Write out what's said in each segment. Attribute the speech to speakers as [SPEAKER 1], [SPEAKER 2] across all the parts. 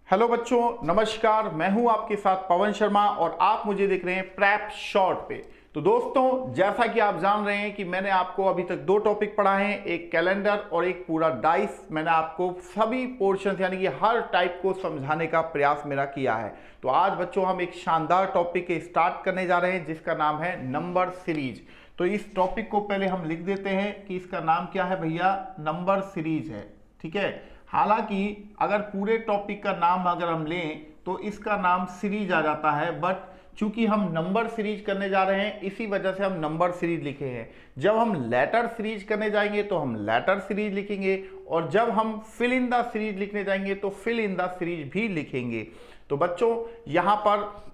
[SPEAKER 1] Hello बच्चों, नमस्कार। मैं हूं आपके साथ पवन शर्मा और आप मुझे देख रहे हैं प्रेप शॉर्ट पे। तो दोस्तों, जैसा कि आप जान रहे हैं कि मैंने आपको अभी तक दो टॉपिक पढ़ाए हैं, एक कैलेंडर और एक पूरा डाइस। मैंने आपको सभी पोर्शन यानी कि हर टाइप को समझाने का प्रयास मेरा किया है। तो आज बच्चों हम एक शानदार टॉपिक स्टार्ट करने जा रहे हैं जिसका नाम है नंबर सीरीज। तो इस टॉपिक को पहले हम लिख देते हैं कि इसका नाम क्या है भैया, नंबर सीरीज है। ठीक है। हालांकि अगर पूरे टॉपिक का नाम अगर हम लें तो इसका नाम सीरीज आ जाता है, बट चूंकि हम नंबर सीरीज करने जा रहे हैं इसी वजह से हम नंबर सीरीज लिखे हैं। जब हम लेटर सीरीज करने जाएंगे तो हम लेटर सीरीज लिखेंगे, और जब हम फिल इन द सीरीज लिखने जाएंगे तो फिल इन द सीरीज भी लिखेंगे। तो बच्चों, यहां पर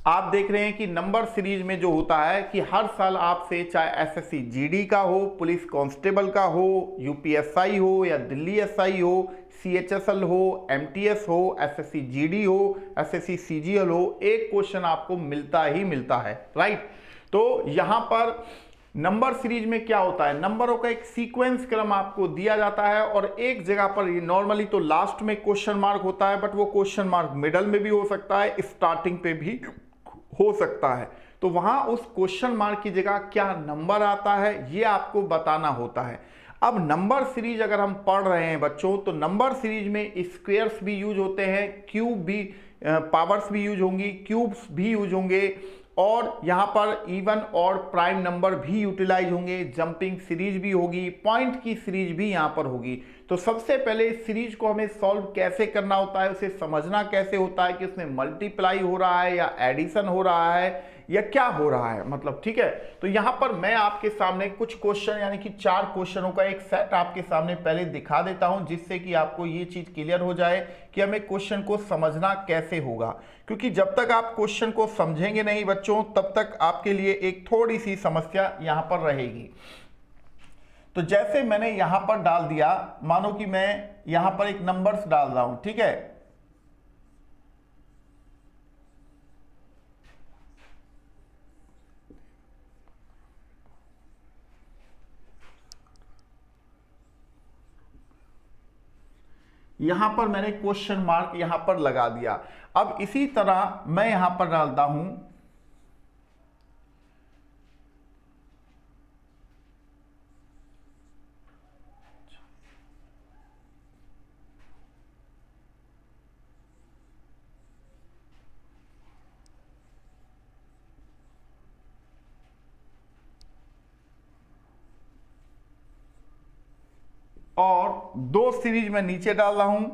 [SPEAKER 1] आप देख रहे हैं कि नंबर सीरीज में जो होता है कि हर साल आपसे, चाहे एसएससी जीडी का हो, पुलिस कांस्टेबल का हो, यूपीएसआई हो या दिल्ली एसआई हो, सीएचएसएल हो, एमटीएस हो, एसएससी जीडी हो, एसएससी सीजीएल हो, एक क्वेश्चन आपको मिलता ही मिलता है, राइट। तो यहां पर नंबर सीरीज में क्या होता है, नंबरों का एक सीक्वेंस क्रम आपको दिया जाता है और एक जगह पर नॉर्मली तो लास्ट में क्वेश्चन मार्क होता है, बट वो क्वेश्चन मार्क मिडल में भी हो सकता है, स्टार्टिंग पे भी हो सकता है। तो वहां उस क्वेश्चन मार्क की जगह क्या नंबर आता है ये आपको बताना होता है। अब नंबर सीरीज अगर हम पढ़ रहे हैं बच्चों, तो नंबर सीरीज में स्क्वायर्स भी यूज होते हैं, क्यूब भी, पावर्स भी यूज होंगी, क्यूब्स भी यूज होंगे, और यहां पर इवन और प्राइम नंबर भी यूटिलाइज होंगे, जंपिंग सीरीज भी होगी, पॉइंट की सीरीज भी यहां पर होगी। तो सबसे पहले इस सीरीज को हमें सॉल्व कैसे करना होता है, उसे समझना कैसे होता है कि उसमें मल्टीप्लाई हो रहा है या एडिशन हो रहा है या क्या हो रहा है, मतलब ठीक है। तो यहां पर मैं आपके सामने कुछ क्वेश्चन यानी कि 4 क्वेश्चनों का एक सेट आपके सामने पहले दिखा देता हूं, जिससे कि आपको ये चीज क्लियर हो जाए कि हमें क्वेश्चन को समझना कैसे होगा। क्योंकि जब तक आप क्वेश्चन को समझेंगे नहीं बच्चों, तब तक आपके लिए एक थोड़ी सी समस्या यहां पर रहेगी। तो जैसे मैंने यहां पर डाल दिया, मानो कि मैं यहां पर एक नंबर्स डाल रहा हूं, ठीक है। यहां पर मैंने क्वेश्चन मार्क यहां पर लगा दिया। अब इसी तरह मैं यहां पर डालता हूं और 2 सीरीज में नीचे डाल रहा हूं।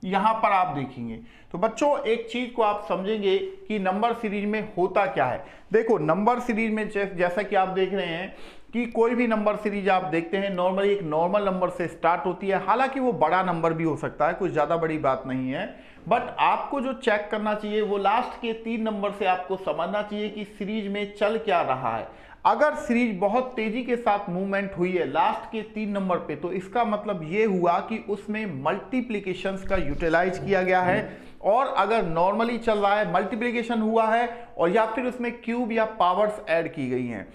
[SPEAKER 1] यहां पर आप देखेंगे तो बच्चों एक चीज को आप समझेंगे कि नंबर सीरीज में होता क्या है। देखो, नंबर सीरीज में जैसा कि आप देख रहे हैं कि कोई भी नंबर सीरीज आप देखते हैं नॉर्मली एक नॉर्मल नंबर से स्टार्ट होती है। हालांकि वो बड़ा नंबर भी हो सकता है, कुछ ज्यादा बड़ी बात नहीं है, बट आपको जो चेक करना चाहिए वो लास्ट के 3 नंबर से आपको समझना चाहिए कि सीरीज में चल क्या रहा है। अगर सीरीज बहुत तेजी के साथ मूवमेंट हुई है लास्ट के 3 नंबर पे, तो इसका मतलब ये हुआ कि उसमें मल्टीप्लिकेशंस का यूटिलाइज किया गया है। और अगर नॉर्मली चल रहा है, मल्टीप्लिकेशन हुआ है और या फिर उसमें क्यूब या पावर्स ऐड की गई हैं।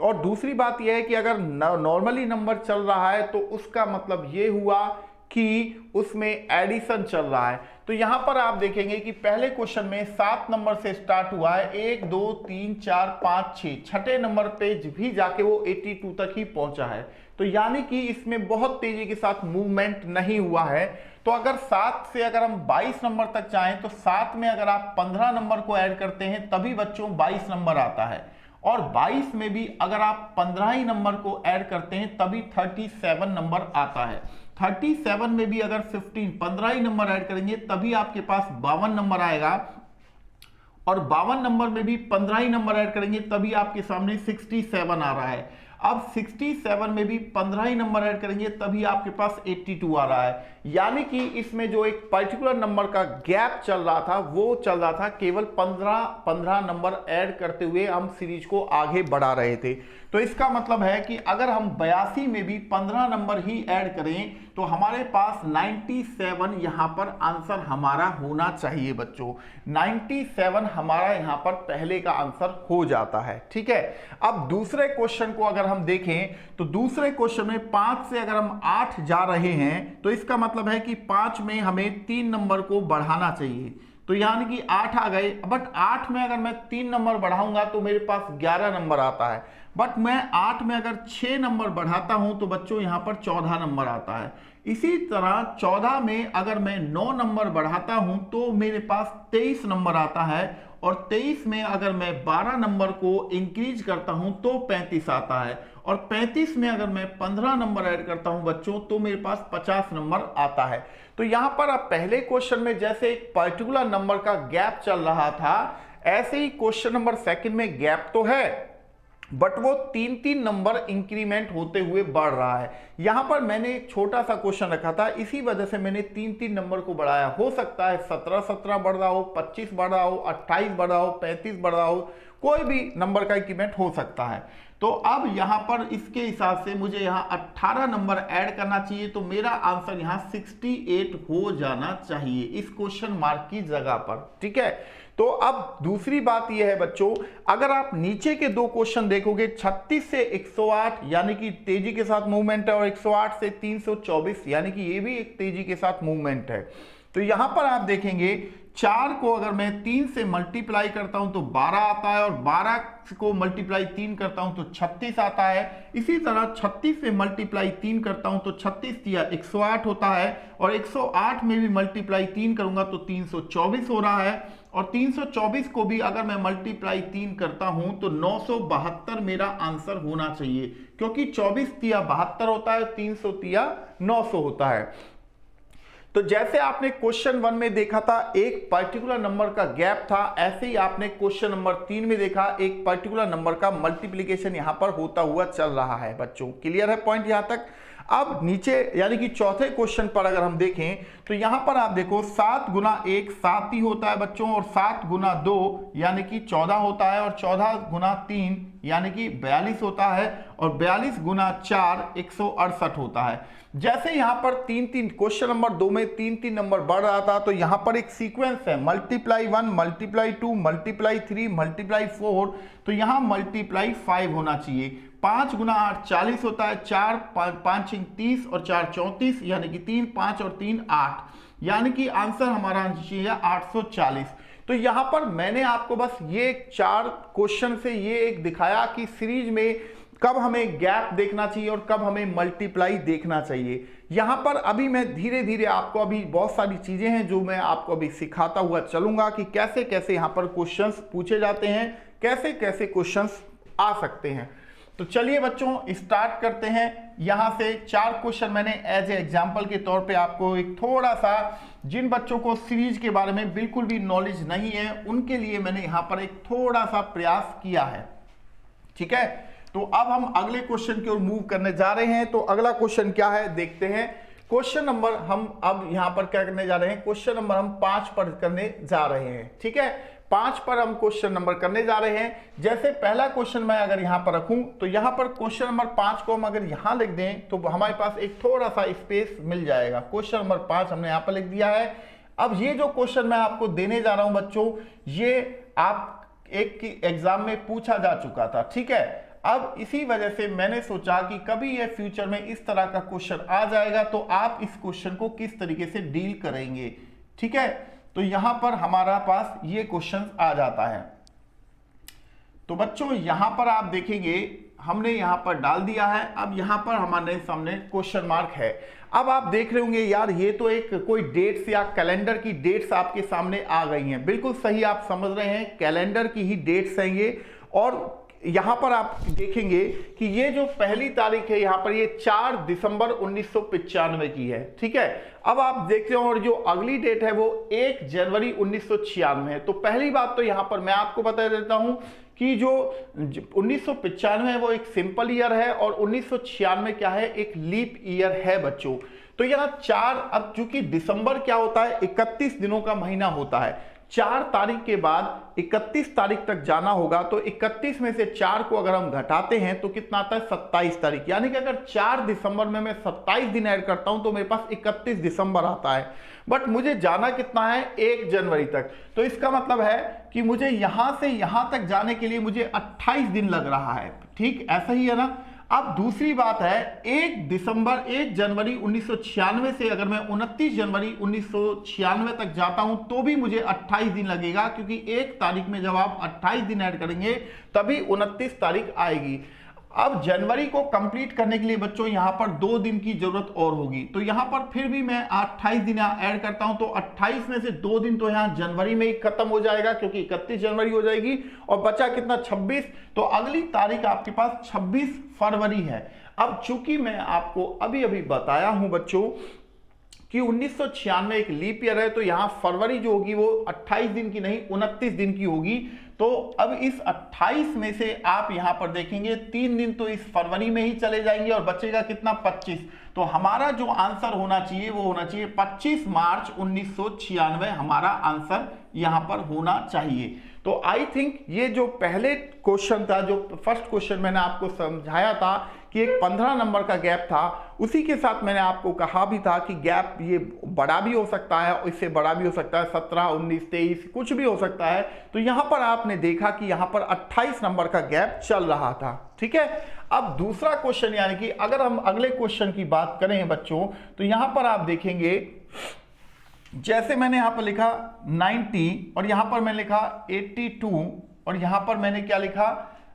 [SPEAKER 1] और दूसरी बात यह है कि अगर नॉर्मली नंबर चल रहा है तो उसका मतलब ये हुआ कि उसमें एडिशन चल रहा है। तो यहां पर आप देखेंगे कि पहले क्वेश्चन में 7 नंबर से स्टार्ट हुआ है, 1 2 3 4 5 6, छठे नंबर पे भी जाके वो 82 तक ही पहुंचा है। तो यानी कि इसमें बहुत तेजी के साथ मूवमेंट नहीं हुआ है। तो अगर 7 से अगर हम 22 नंबर तक चाहें तो 7 में अगर आप 15 नंबर को ऐड करते हैं तभी बच्चों 22 नंबर आता है, और 22 में भी अगर आप 15 ही नंबर को ऐड करते हैं तभी 37 नंबर आता है। 37 में भी अगर 15 ही नंबर ऐड करेंगे तभी आपके पास 52 नंबर आएगा, और 52 नंबर में भी 15 ही नंबर ऐड करेंगे तभी आपके सामने 67 आ रहा है। अब 67 में भी 15 ही नंबर ऐड करेंगे तभी आपके पास 82 आ रहा है। यानी कि इसमें जो एक पर्टिकुलर नंबर का गैप चल रहा था वो चल रहा था केवल 15 नंबर ऐड करते हुए हम सीरीज को आगे बढ़ा रहे थे। तो इसका मतलब है कि अगर हम 82 में भी 15 नंबर ही ऐड करें तो हमारे पास 97 यहां पर आंसर हमारा होना चाहिए बच्चों। 97 हमारा यहां पर पहले का आंसर हो जाता है। ठीक है, अब दूसरे क्वेश्चन को अगर हम देखें तो दूसरे क्वेश्चन में 5 से अगर हम 8 जा रहे हैं तो इसका मतलब है कि 5 में हमें 3 नंबर को बढ़ाना चाहिए। तो यानी कि 8 आ गए, बट 8 में अगर मैं 3 नंबर बढ़ाऊंगा तो मेरे पास 11 नंबर आता है। बट मैं 8 में अगर 6 नंबर बढ़ाता हूं तो बच्चों यहां पर 14 नंबर आता है। इसी तरह 14 में अगर मैं 9 नंबर बढ़ाता हूं तो मेरे पास 23 नंबर आता है। और 23 में अगर मैं 12 नंबर को इंक्रीज करता हूं तो 35 आता है। और 35 में अगर मैं 15 नंबर ऐड करता हूं बच्चों तो मेरे पास 50 नंबर आता है। तो यहां पर अब पहले क्वेश्चन में जैसे एक पर्टिकुलर नंबर का गैप चल रहा था, ऐसे ही क्वेश्चन नंबर सेकंड में गैप तो है बट वो 3-3 नंबर इंक्रीमेंट होते हुए बढ़ रहा है। यहां पर मैंने एक छोटा सा क्वेश्चन रखा था, इसी वजह से मैंने 3-3 नंबर को बढ़ाया। हो सकता है 17-17 बढ़ रहा हो, 25 बढ़ रहा हो, 28 बढ़ रहा हो, 35 बढ़ रहा हो, कोई भी नंबर का इंक्रीमेंट हो सकता है। तो अब यहां पर इसके हिसाब से मुझे यहां 18 नंबर ऐड करना चाहिए, तो मेरा आंसर यहां 68 हो जाना चाहिए इस क्वेश्चन मार्क की जगह पर। ठीक है, तो अब दूसरी बात यह है बच्चों, अगर आप नीचे के दो क्वेश्चन देखोगे 36 से 108 यानी कि तेजी के साथ मूवमेंट है, और 108 से 324 यानी कि ये भी एक तेजी के साथ मूवमेंट है। तो यहां पर आप देखेंगे 4 को अगर मैं 3 से मल्टीप्लाई करता हूं तो 12 आता है, और 12 को मल्टीप्लाई 3 करता हूं तो 36 आता है। इसी तरह 36 से मल्टीप्लाई 3 करता हूं तो 36 दिया 108 होता है, और 108 में भी मल्टीप्लाई 3 करूंगा तो 324 हो रहा है। और 324 को भी अगर मैं मल्टीप्लाई 3 करता हूं तो 972 मेरा आंसर होना चाहिए, क्योंकि 24 तिया 72 होता है, 300 तिया 900 होता है। तो जैसे आपने क्वेश्चन 1 में देखा था एक पर्टिकुलर नंबर का गैप था, ऐसे ही आपने क्वेश्चन नंबर 3 में देखा एक पर्टिकुलर नंबर का मल्टीप्लिकेशन यहां पर होता हुआ चल रहा है बच्चों। क्लियर है पॉइंट यहां तक? अब नीचे यानी कि चौथे क्वेश्चन पर अगर हम देखें तो यहां पर आप देखो 7 गुना 1 7 ही होता है बच्चों, और 7 गुना 2 यानी कि 14 होता है, और 14 गुना 3 यानी कि 42 होता है, और 42 गुना 4 168 होता है। जैसे यहां पर 3-3 क्वेश्चन नंबर 2 में 3-3 नंबर बढ़ रहा था, तो यहां पर एक सीक्वेंस है मल्टीप्लाई 1 मल्टीप्लाई 2 मल्टीप्लाई 3 मल्टीप्लाई 4, तो यहां मल्टीप्लाई 5 होना चाहिए। 5 गुना 8 40 होता है, 4 5 30 और 4 34 यानी कि 3 5 और 3 8, यानी कि आंसर हमारा चाहिए 840। तो यहां पर मैंने आपको बस ये 4 क्वेश्चन से ये एक दिखाया कि सीरीज में कब हमें गैप देखना चाहिए और कब हमें मल्टीप्लाई देखना चाहिए। यहां पर अभी मैं धीरे धीरे आपको अभी बहुत सारी चीजें हैं जो मैं आपको अभी सिखाता हुआ चलूंगा कि कैसे कैसे यहां पर क्वेश्चंस पूछे जाते हैं, कैसे कैसे क्वेश्चंस आ सकते हैं। तो चलिए बच्चों स्टार्ट करते हैं। यहां से 4 क्वेश्चन मैंने एज ए एग्जाम्पल के तौर पे आपको एक थोड़ा सा, जिन बच्चों को सीरीज के बारे में बिल्कुल भी नॉलेज नहीं है उनके लिए मैंने यहां पर एक थोड़ा सा प्रयास किया है। ठीक है, तो अब हम अगले क्वेश्चन की ओर मूव करने जा रहे हैं। तो अगला क्वेश्चन क्या है देखते हैं। क्वेश्चन नंबर हम अब यहां पर क्या करने जा रहे हैं, क्वेश्चन नंबर हम 5 पर करने जा रहे हैं। ठीक है, 5 पर हम क्वेश्चन नंबर करने जा रहे हैं। जैसे पहला क्वेश्चन मैं अगर यहां पर रखूं तो यहां पर क्वेश्चन नंबर 5 को हम अगर यहां लिख दें तो हमारे पास एक थोड़ा सा स्पेस मिल जाएगा। क्वेश्चन नंबर 5 हमने यहां पर लिख दिया है। अब ये जो क्वेश्चन मैं आपको देने जा रहा हूं बच्चों, ये आप एक की एग्जाम में पूछा जा चुका था। ठीक है, अब इसी वजह से मैंने सोचा कि कभी ये फ्यूचर में इस तरह का क्वेश्चन आ जाएगा तो आप इस क्वेश्चन को किस तरीके से डील करेंगे। ठीक है, तो यहां पर हमारा पास ये क्वेश्चन आ जाता है। तो बच्चों यहां पर आप देखेंगे हमने यहां पर डाल दिया है। अब यहां पर हमारे सामने क्वेश्चन मार्क है। अब आप देख रहे होंगे यार ये तो एक कोई डेट्स या कैलेंडर की डेट्स आपके सामने आ गई हैं। बिल्कुल सही आप समझ रहे हैं, कैलेंडर की ही डेट्स हैं ये। और यहां पर आप देखेंगे कि ये जो पहली तारीख है यहां पर ये 4 दिसंबर 1995 की है। ठीक है, अब आप देखते हो और जो अगली डेट है वो 1 जनवरी 1996 है। तो पहली बात तो यहां पर मैं आपको बता देता हूं कि जो 1995 है वो एक सिंपल ईयर है, और 1996 क्या है, एक लीप ईयर है बच्चों। तो यहाँ 4, अब चूंकि दिसंबर क्या होता है 31 दिनों का महीना होता है, 4 तारीख के बाद 31 तारीख तक जाना होगा, तो 31 में से 4 को अगर हम घटाते हैं तो कितना आता है 27 तारीख, यानी कि अगर 4 दिसंबर में मैं 27 दिन ऐड करता हूं तो मेरे पास 31 दिसंबर आता है। बट मुझे जाना कितना है 1 जनवरी तक, तो इसका मतलब है कि मुझे यहां से यहां तक जाने के लिए मुझे 28 दिन लग रहा है। ठीक ऐसा ही है ना। अब दूसरी बात है 1 जनवरी 1996 से अगर मैं 29 जनवरी 1996 तक जाता हूं तो भी मुझे 28 दिन लगेगा, क्योंकि 1 तारीख में जब आप 28 दिन ऐड करेंगे तभी 29 तारीख आएगी। अब जनवरी को कंप्लीट करने के लिए बच्चों यहां पर 2 दिन की जरूरत और होगी, तो यहां पर फिर भी मैं 28 दिन ऐड करता हूं, तो 28 में से 2 दिन तो यहां जनवरी में ही खत्म हो जाएगा, क्योंकि 31 जनवरी हो जाएगी, और बचा कितना 26, तो अगली तारीख आपके पास 26 फरवरी है। अब चूंकि मैं आपको अभी अभी बताया हूं बच्चों कि 1996 एक लीप ईयर है, तो यहां फरवरी जो होगी वो 28 दिन की नहीं 29 दिन की होगी। तो अब इस 28 में से आप यहां पर देखेंगे 3 दिन तो इस फरवरी में ही चले जाएंगे और बचेगा कितना 25। तो हमारा जो आंसर होना चाहिए वो होना चाहिए 25 मार्च 1996 हमारा आंसर यहां पर होना चाहिए। तो आई थिंक ये जो पहले क्वेश्चन था, जो फर्स्ट क्वेश्चन मैंने आपको समझाया था कि एक 15 नंबर का गैप था, उसी के साथ मैंने आपको कहा भी था कि गैप ये बड़ा भी हो सकता है और इससे बड़ा भी हो सकता है, 17, 19, 23 कुछ भी हो सकता है। तो यहां पर आपने देखा कि यहां पर 28 नंबर का गैप चल रहा था। ठीक है। अब दूसरा क्वेश्चन, यानी कि अगर हम अगले क्वेश्चन की बात करें बच्चों, तो यहां पर आप देखेंगे जैसे मैंने यहां पर लिखा 90 और यहां पर मैंने लिखा 82 और यहां पर मैंने क्या लिखा,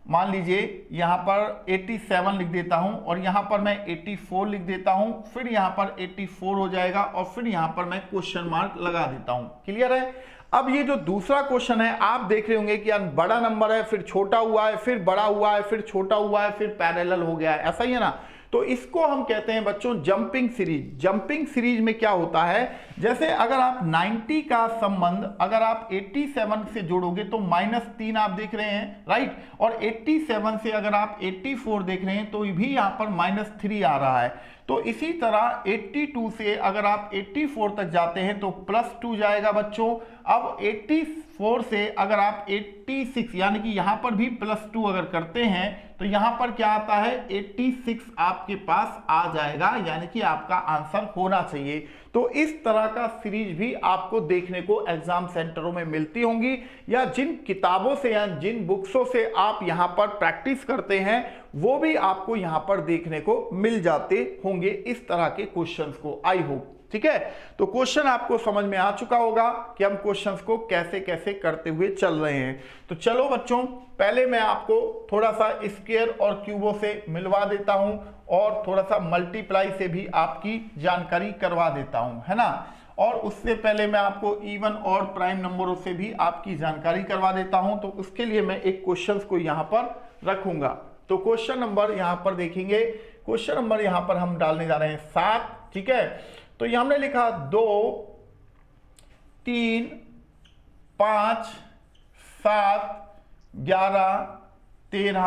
[SPEAKER 1] मान लीजिए यहां पर 87 लिख देता हूं और यहां पर मैं 84 लिख देता हूं, फिर यहां पर 84 हो जाएगा और फिर यहां पर मैं क्वेश्चन मार्क लगा देता हूं। क्लियर है। अब ये जो दूसरा क्वेश्चन है आप देख रहे होंगे कि यार बड़ा नंबर है, फिर छोटा हुआ है, फिर बड़ा हुआ है, फिर छोटा हुआ है, फिर पैरेलल हो गया है, ऐसा ही है ना। तो इसको हम कहते हैं बच्चों जंपिंग सीरीज। जंपिंग सीरीज में क्या होता है, जैसे अगर आप 90 का संबंध अगर आप 87 से जोड़ोगे तो -3 आप देख रहे हैं, राइट, और 87 से अगर आप 84 देख रहे हैं तो भी यहां पर -3 आ रहा है। तो इसी तरह 82 से अगर आप 84 तक जाते हैं तो +2 जाएगा बच्चों। अब 84 से अगर आप 86 यानी कि यहां पर भी +2 अगर करते हैं तो यहां पर क्या आता है 86 आपके पास आ जाएगा, यानी कि आपका आंसर होना चाहिए। तो इस तरह का सीरीज भी आपको देखने को एग्जाम सेंटरों में मिलती होंगी, या जिन किताबों से या जिन बुक्सों से आप यहां पर प्रैक्टिस करते हैं वो भी आपको यहां पर देखने को मिल जाते होंगे इस तरह के क्वेश्चंस को। आई होप ठीक है। तो क्वेश्चन आपको समझ में आ चुका होगा कि हम क्वेश्चंस को कैसे कैसे करते हुए चल रहे हैं। तो चलो बच्चों, पहले मैं आपको थोड़ा सा स्क्वायर और क्यूबों से मिलवा देता हूं और थोड़ा सा मल्टीप्लाई से भी आपकी जानकारी करवा देता हूं, है ना। और उससे पहले मैं आपको इवन और प्राइम नंबरों से भी आपकी जानकारी करवा देता हूं। तो उसके लिए मैं एक क्वेश्चन को यहां पर रखूंगा। तो क्वेश्चन नंबर यहां पर देखेंगे, क्वेश्चन नंबर यहां पर हम डालने जा रहे हैं 7। ठीक है। तो यहां हमने लिखा 2, 3, 5, 7, 11, 13,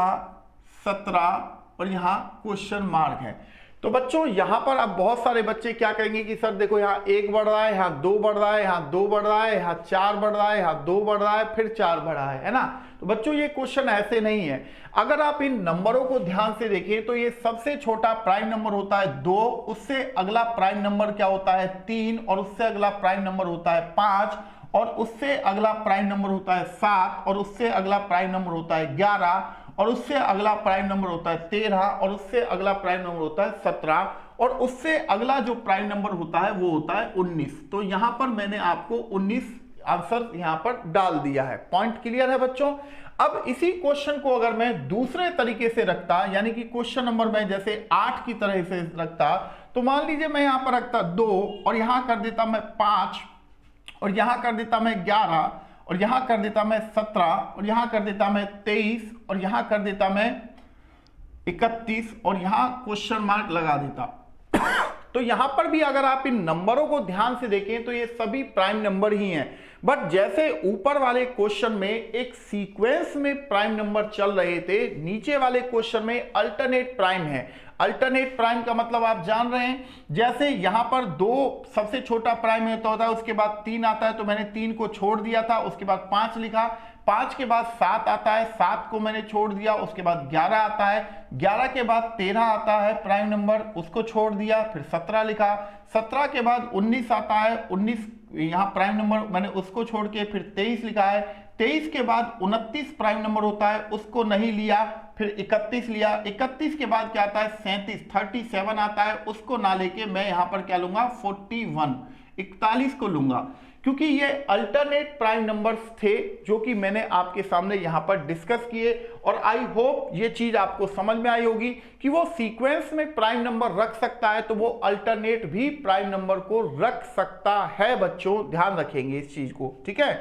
[SPEAKER 1] 17 और यहां क्वेश्चन मार्क है। तो बच्चों यहां पर अब बहुत सारे बच्चे क्या करेंगे कि सर देखो यहां 1 बढ़ रहा है, यहां 2 बढ़ रहा है, यहां 2 बढ़ रहा है, यहां 4 बढ़ रहा है, यहां 2 बढ़ रहा है, फिर 4 बढ़ा है ना। तो बच्चों ये क्वेश्चन ऐसे नहीं है। अगर आप इन नंबरों को ध्यान से देखें तो ये सबसे छोटा प्राइम नंबर होता है 2, उससे अगला प्राइम नंबर क्या होता है 3, और उससे अगला प्राइम नंबर होता है 5, और उससे अगला प्राइम नंबर होता है 7, और उससे अगला प्राइम नंबर होता है 11, और उससे अगला प्राइम नंबर होता है 13, और उससे अगला प्राइम नंबर होता है 17, और उससे अगला जो प्राइम नंबर होता है वो होता है 19। तो यहां पर मैंने आपको 19 आंसर यहां पर डाल दिया है। पॉइंट क्लियर है बच्चों। अब इसी क्वेश्चन को अगर मैं दूसरे तरीके से रखता, यानी कि क्वेश्चन नंबर मैं जैसे 8 की तरह से रखता, तो मान लीजिए मैं यहां पर रखता 2 और यहां कर देता मैं 5 और यहां कर देता मैं 11 और यहां कर देता मैं 17 और यहां कर देता मैं 23 और यहां कर देता मैं 31 और यहां क्वेश्चन मार्क लगा देता। तो यहां पर भी अगर आप इन नंबरों को ध्यान से देखें तो ये सभी प्राइम नंबर ही हैं, बट जैसे ऊपर वाले क्वेश्चन में एक सीक्वेंस में प्राइम नंबर चल रहे थे, नीचे वाले क्वेश्चन में अल्टरनेट प्राइम है। अल्टरनेट प्राइम का मतलब आप जान रहे हैं, जैसे यहां पर 2 सबसे छोटा प्राइम होता है, उसके बाद 3 आता है, तो मैंने 3 को छोड़ दिया था, उसके बाद 5 लिखा, 5 के बाद 7 आता है, 7 को मैंने छोड़ दिया, उसके बाद 11 आता है, 11 के बाद 13 आता है प्राइम नंबर, उसको छोड़ दिया, फिर 17 लिखा, 17 के बाद 19 आता है, 19 यहाँ प्राइम नंबर मैंने उसको छोड़ के फिर 23 लिखा है, 23 के बाद 29 प्राइम नंबर होता है, उसको नहीं लिया, फिर 31 लिया, 31 के बाद क्या आता है 37 आता है, उसको ना लेके मैं यहां पर क्या लूंगा 41 को लूंगा, क्योंकि ये अल्टरनेट प्राइम नंबर्स थे जो कि मैंने आपके सामने यहां पर डिस्कस किए। और आई होप ये चीज आपको समझ में आई होगी कि वो सीक्वेंस में प्राइम नंबर रख सकता है तो वो अल्टरनेट भी प्राइम नंबर को रख सकता है। बच्चों ध्यान रखेंगे इस चीज को, ठीक है।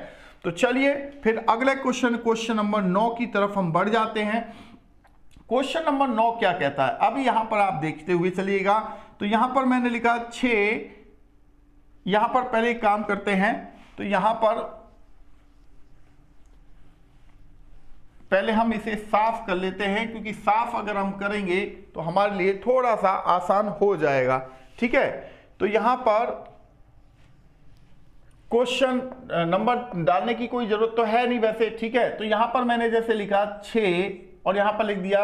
[SPEAKER 1] तो चलिए फिर अगले क्वेश्चन नंबर 9 की तरफ हम बढ़ जाते हैं। क्वेश्चन नंबर 9 क्या कहता है, अब यहां पर आप देखते हुए चलिएगा। तो यहां पर मैंने लिखा 6, यहां पर पहले एक काम करते हैं, तो यहां पर पहले हम इसे साफ कर लेते हैं, क्योंकि साफ अगर हम करेंगे तो हमारे लिए थोड़ा सा आसान हो जाएगा, ठीक है। तो यहां पर क्वेश्चन नंबर डालने की कोई जरूरत तो है नहीं वैसे, ठीक है। तो यहां पर मैंने जैसे लिखा 6 और यहां पर लिख दिया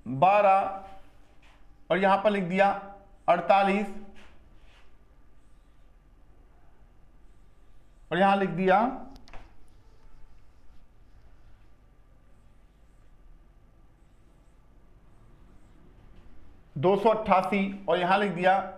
[SPEAKER 1] 12 और यहां पर लिख दिया 48 और यहां लिख दिया 288 और यहां लिख दिया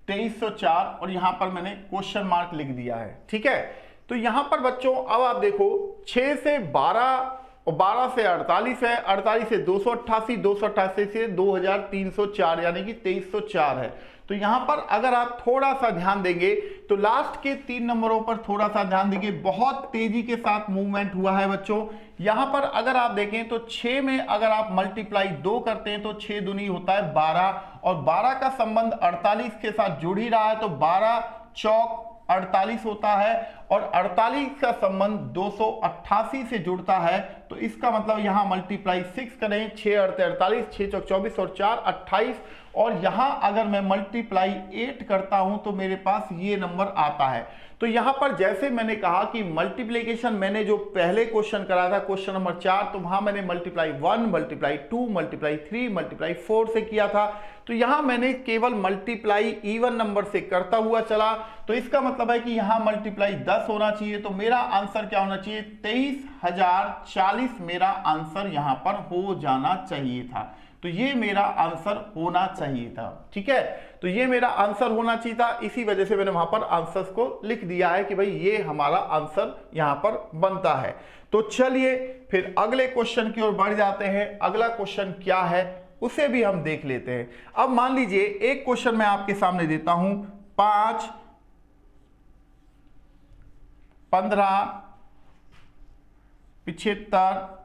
[SPEAKER 1] 2304 और यहां पर मैंने क्वेश्चन मार्क लिख दिया है, ठीक है। तो यहां पर बच्चों अब आप देखो 6 से 12 और 12 से 48 है, 48 से 288, 288 से 2304 यानी कि 2304 है। तो यहां पर अगर आप थोड़ा सा ध्यान देंगे तो लास्ट के 3 नंबरों पर थोड़ा सा ध्यान देंगे, बहुत तेजी के साथ मूवमेंट हुआ है बच्चों। यहां पर अगर आप देखें तो 6 में अगर आप मल्टीप्लाई 2 करते हैं तो 6 दूनी होता है 12 और 12 का संबंध 48 के साथ जुड़ ही रहा है, तो 12 चौक 48 होता है और 48 का संबंध 288 से जुड़ता है। तो इसका मतलब यहां मल्टीप्लाई 6 करें, 6 48, 6 चौक 24 और 4 28 और यहां अगर मैं मल्टीप्लाई 8 करता हूं तो मेरे पास ये नंबर आता है। तो यहां पर जैसे मैंने कहा कि मल्टीप्लिकेशन मैंने जो पहले क्वेश्चन करा था क्वेश्चन नंबर 4, तो वहां मैंने मल्टीप्लाई 1, मल्टीप्लाई 2, मल्टीप्लाई 3, मल्टीप्लाई 4 से किया था। तो यहां मैंने केवल मल्टीप्लाई इवन नंबर से करता हुआ चला, तो इसका मतलब है कि यहां मल्टीप्लाई 10 होना चाहिए। तो मेरा आंसर क्या होना चाहिए 23040 मेरा आंसर यहां पर हो जाना चाहिए था। तो ये मेरा आंसर होना चाहिए था, ठीक है। तो ये मेरा आंसर होना चाहिए था, इसी वजह से मैंने वहां पर आंसर्स को लिख दिया है कि भाई ये हमारा आंसर यहां पर बनता है। तो चलिए फिर अगले क्वेश्चन की ओर बढ़ जाते हैं। अगला क्वेश्चन क्या है उसे भी हम देख लेते हैं। अब मान लीजिए एक क्वेश्चन मैं आपके सामने देता हूं 5, 15, 75,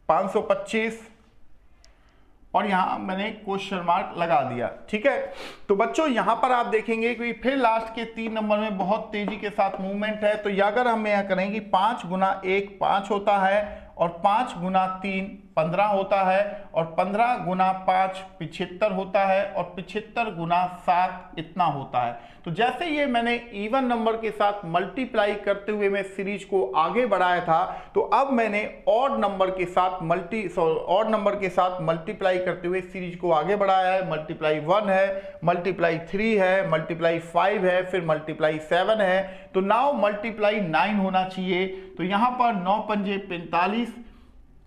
[SPEAKER 1] 525 और यहां मैंने क्वेश्चन मार्क लगा दिया, ठीक है। तो बच्चों यहां पर आप देखेंगे कि फिर लास्ट के 3 नंबर में बहुत तेजी के साथ मूवमेंट है। तो अगर हम यहां करें कि 5 गुना 1 5 होता है और 5 गुना 3 15 होता है और 15 गुना 5 75 होता है और 75 गुना 7 इतना होता है। तो जैसे ये मैंने इवन नंबर के साथ मल्टीप्लाई करते हुए मैं सीरीज को आगे बढ़ाया था, तो अब मैंने ऑड नंबर के साथ मल्टीप्लाई करते हुए सीरीज को आगे बढ़ाया है। मल्टीप्लाई 1 है, मल्टीप्लाई 3 है, मल्टीप्लाई 5 है, फिर मल्टीप्लाई 7 है। तो नाउ मल्टीप्लाई 9 होना चाहिए। तो यहां पर 9 पंजे 45,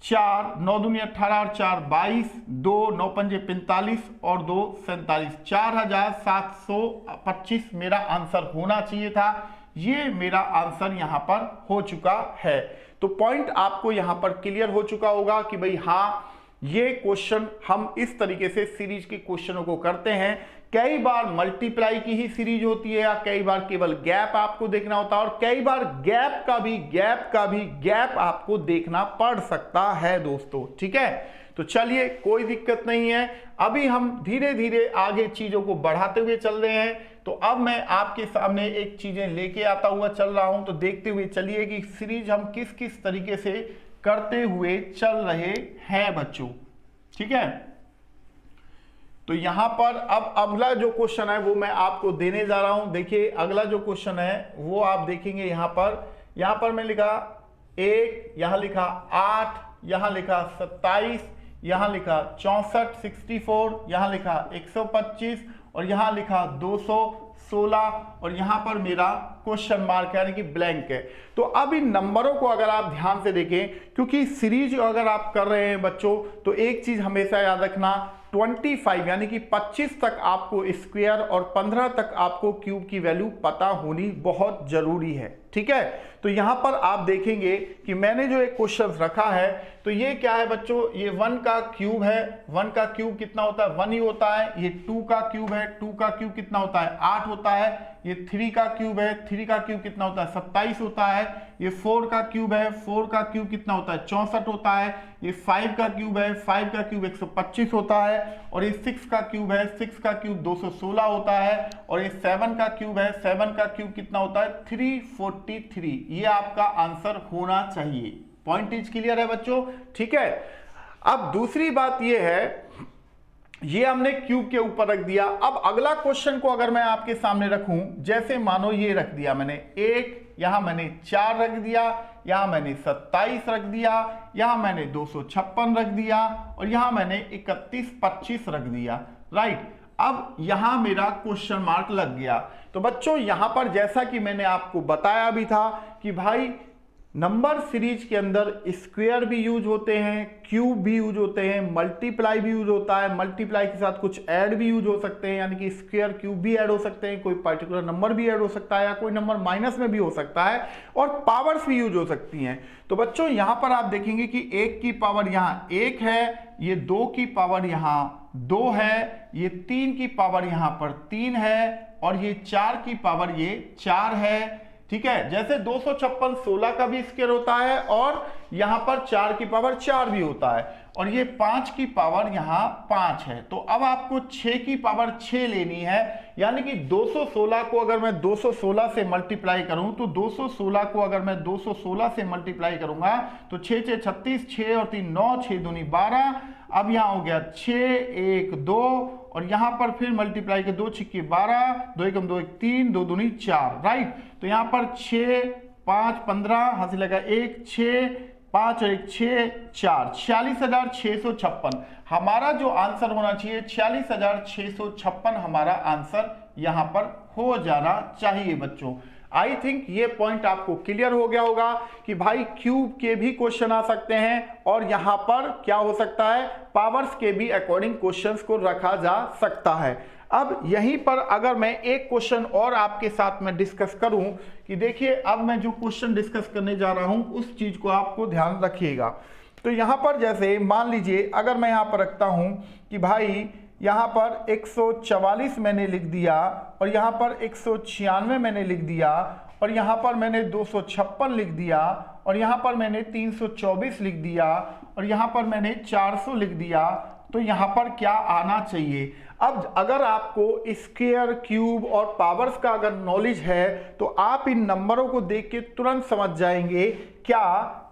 [SPEAKER 1] 4 9 दूनी 18 और 4 22, 2 9 पंजे 45 और 2 47, 4725 मेरा आंसर होना चाहिए था। ये मेरा आंसर यहां पर हो चुका है। तो पॉइंट आपको यहां पर क्लियर हो चुका होगा कि भाई हाँ ये क्वेश्चन हम इस तरीके से सीरीज के क्वेश्चनों को करते हैं। कई बार मल्टीप्लाई की ही सीरीज होती है, या कई बार केवल गैप आपको देखना होता है, और कई बार गैप का भी गैप आपको देखना पड़ सकता है दोस्तों। ठीक है, तो चलिए कोई दिक्कत नहीं है, अभी हम धीरे धीरे आगे चीजों को बढ़ाते हुए चल रहे हैं। तो अब मैं आपके सामने एक चीजें लेके आता हुआ चल रहा हूं, तो देखते हुए चलिए कि सीरीज हम किस किस तरीके से करते हुए चल रहे हैं बच्चों। ठीक है, तो यहां पर अब अगला जो क्वेश्चन है वो मैं आपको देने जा रहा हूं। देखिए अगला जो क्वेश्चन है वो आप देखेंगे यहां पर मैं लिखा 1, यहां लिखा 8, यहां लिखा 27, यहां लिखा 64, 64, यहां लिखा 125 और यहां लिखा 216 और यहां पर मेरा क्वेश्चन मार्क यानी कि ब्लैंक है। तो अब इन नंबरों को अगर आप ध्यान से देखें, क्योंकि सीरीज अगर आप कर रहे हैं बच्चों, तो एक चीज हमेशा याद रखना, 25 यानी कि 25 तक आपको स्क्वायर और 15 तक आपको क्यूब की वैल्यू पता होनी बहुत जरूरी है। ठीक है, तो यहां पर आप देखेंगे कि मैंने जो एक क्वेश्चन रखा है, तो ये क्या है बच्चों, ये 1 का क्यूब है। 1 का क्यूब कितना होता है, 1 ही होता है। ये 2 का क्यूब है, 2 का क्यूब कितना होता है, 8 होता है। ये 3 का क्यूब है, 3 का क्यूब कितना होता है, 27 होता है। ये 4 का क्यूब है, 4 का क्यूब कितना होता है, 64 होता है। ये 5 का क्यूब है, 5 का क्यूब 125 होता है। और ये 6 का क्यूब है, 6 का क्यूब 216 होता है। और ये 7 का क्यूब है, 7 का क्यूब कितना होता है, 343। ये आपका आंसर होना चाहिए। पॉइंट इज क्लियर है बच्चों। ठीक है, अब दूसरी बात ये है, ये हमने क्यूब के ऊपर रख दिया। अब अगला क्वेश्चन को अगर मैं आपके सामने रखूं, जैसे मानो ये रख दिया मैंने 1, यहां मैंने 4 रख दिया, यहां मैंने 27 रख दिया, यहां मैंने 256 रख दिया और यहां मैंने 31, 25 रख दिया। राइट, अब यहां मेरा क्वेश्चन मार्क लग गया। तो बच्चों यहां पर जैसा कि मैंने आपको बताया भी था कि भाई नंबर सीरीज के अंदर स्क्वायर भी यूज होते हैं, क्यूब भी यूज होते हैं, मल्टीप्लाई भी यूज होता है, मल्टीप्लाई के साथ कुछ ऐड भी यूज हो सकते हैं, यानी कि स्क्वायर क्यूब भी ऐड हो सकते हैं, कोई पर्टिकुलर नंबर भी ऐड हो सकता है, या कोई नंबर माइनस में भी हो सकता है, और पावर्स भी यूज हो सकती हैं। तो बच्चों यहां पर आप देखेंगे कि 1 की पावर यहां 1 है, ये 2 की पावर यहां 2 है, ये 3 की पावर यहां पर 3 है, और ये 4 की पावर ये 4 है। ठीक है, जैसे 256 16 का भी स्क्वायर होता है, और यहां पर 4 की पावर 4 भी होता है, और ये 5 की पावर यहां 5 है। तो अब आपको 6 की पावर 6 लेनी है, यानी कि 216 को अगर मैं 216 से मल्टीप्लाई करूं, तो 216 को अगर मैं 216 से मल्टीप्लाई करूंगा तो 6 6 36, 6 और 3 9, 6 दूनी 12। अब यहां हो गया 6 1 2, और यहां पर फिर मल्टीप्लाई के 2 छिक्के 12, 2 एकम 2 1 3, 2 दूनी 4। राइट, तो यहां पर 6 5 15, हंसी लगा 1 6 5 और 1 6 4, 46,656 हमारा जो आंसर होना चाहिए। 46,656 हमारा आंसर यहां पर हो जाना चाहिए बच्चों। आई थिंक ये पॉइंट आपको क्लियर हो गया होगा कि भाई क्यूब के भी क्वेश्चन आ सकते हैं, और यहां पर क्या हो सकता है, पावर्स के भी अकॉर्डिंग क्वेश्चंस को रखा जा सकता है। अब यहीं पर अगर मैं एक क्वेश्चन और आपके साथ में डिस्कस करूं, कि देखिए अब मैं जो क्वेश्चन डिस्कस करने जा रहा हूं उस चीज को आपको ध्यान रखिएगा। तो यहां पर जैसे मान लीजिए अगर मैं यहां पर रखता हूं कि भाई यहाँ पर 144 मैंने लिख दिया, और यहाँ पर 196 मैंने लिख दिया, और यहाँ पर मैंने 256 लिख दिया, और यहाँ पर मैंने 324 लिख दिया, और यहाँ पर मैंने 400 लिख दिया, तो यहाँ पर क्या आना चाहिए। अब अगर आपको स्क्वायर क्यूब और पावर्स का अगर नॉलेज है, तो आप इन नंबरों को देख के तुरंत समझ जाएंगे क्या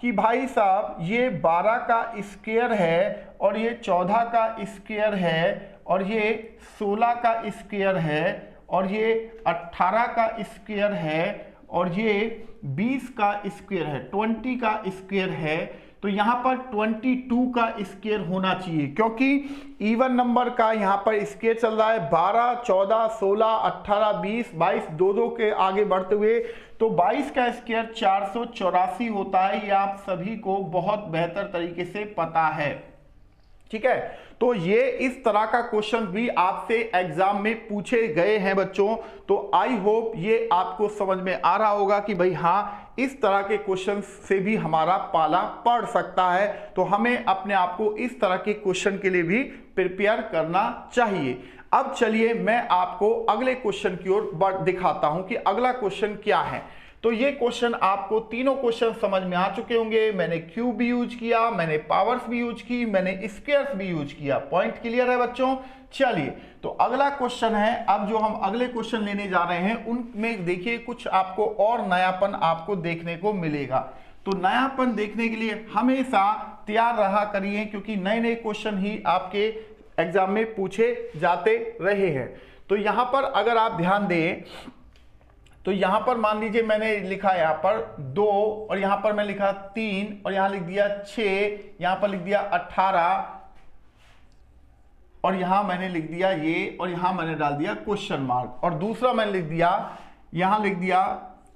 [SPEAKER 1] कि भाई साहब ये 12 का स्क्वायर है, और ये 14 का स्क्वायर है, और ये 16 का स्क्वायर है, और ये 18 का स्क्वायर है, और ये 20 का स्क्वायर है, 20 का स्क्वायर है। तो यहां पर 22 का स्क्वायर होना चाहिए, क्योंकि इवन नंबर का यहां पर स्क्वायर चल रहा है 12 14 16 18 20 22, दो दो के आगे बढ़ते हुए, तो 22 का स्क्वायर 484 होता है। ये आप सभी को बहुत बेहतर तरीके से पता है। ठीक है, तो ये इस तरह का क्वेश्चन भी आपसे एग्जाम में पूछे गए हैं बच्चों। तो आई होप ये आपको समझ में आ रहा होगा कि भाई हाँ इस तरह के क्वेश्चन से भी हमारा पाला पड़ सकता है। तो हमें अपने आप को इस तरह के क्वेश्चन के लिए भी प्रिपेयर करना चाहिए। अब चलिए मैं आपको अगले क्वेश्चन की ओर दिखाता हूं कि अगला क्वेश्चन क्या है। तो ये क्वेश्चन आपको तीनों क्वेश्चन समझ में आ चुके होंगे। मैंने क्यूब भी यूज किया, मैंने पावर्स भी यूज की, मैंने स्क्वायर्स भी यूज किया। पॉइंट क्लियर है बच्चों? चलिए तो अगला क्वेश्चन है। अब जो हम अगले क्वेश्चन लेने जा रहे हैं उनमें देखिए कुछ आपको और नयापन आपको देखने को मिलेगा। तो नयापन देखने के लिए हमेशा तैयार रहा करिए, क्योंकि नए नए क्वेश्चन ही आपके एग्जाम में पूछे जाते रहे हैं। तो यहां पर अगर आप ध्यान दें तो यहां पर मान लीजिए मैंने लिखा यहां पर 2 और यहां पर मैं लिखा 3 और यहां लिख दिया 6, यहां पर लिख दिया 18 और यहां मैंने लिख दिया ये, और यहां मैंने डाल दिया क्वेश्चन मार्क। और दूसरा मैंने लिख दिया, यहां लिख दिया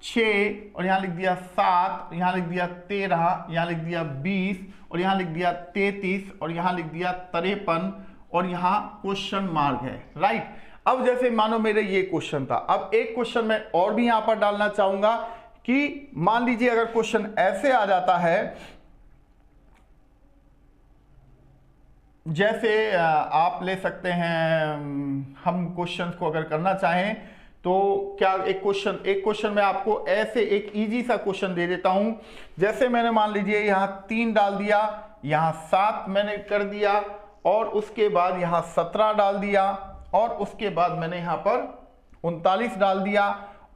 [SPEAKER 1] 6 और यहां लिख दिया 7, यहां लिख दिया 13, यहां लिख दिया 20 और यहां लिख दिया 33 और यहां लिख दिया 53 और यहां क्वेश्चन मार्क है। राइट। अब जैसे मानो मेरे ये क्वेश्चन था, अब एक क्वेश्चन मैं और भी यहां पर डालना चाहूंगा कि मान लीजिए अगर क्वेश्चन ऐसे आ जाता है, जैसे आप ले सकते हैं, हम क्वेश्चन को अगर करना चाहें तो क्या एक क्वेश्चन में आपको ऐसे एक इजी सा क्वेश्चन दे देता हूं। जैसे मैंने मान लीजिए यहां 3 डाल दिया, यहां 7 मैंने कर दिया और उसके बाद यहां 17 डाल दिया और उसके बाद मैंने यहां पर 39 डाल दिया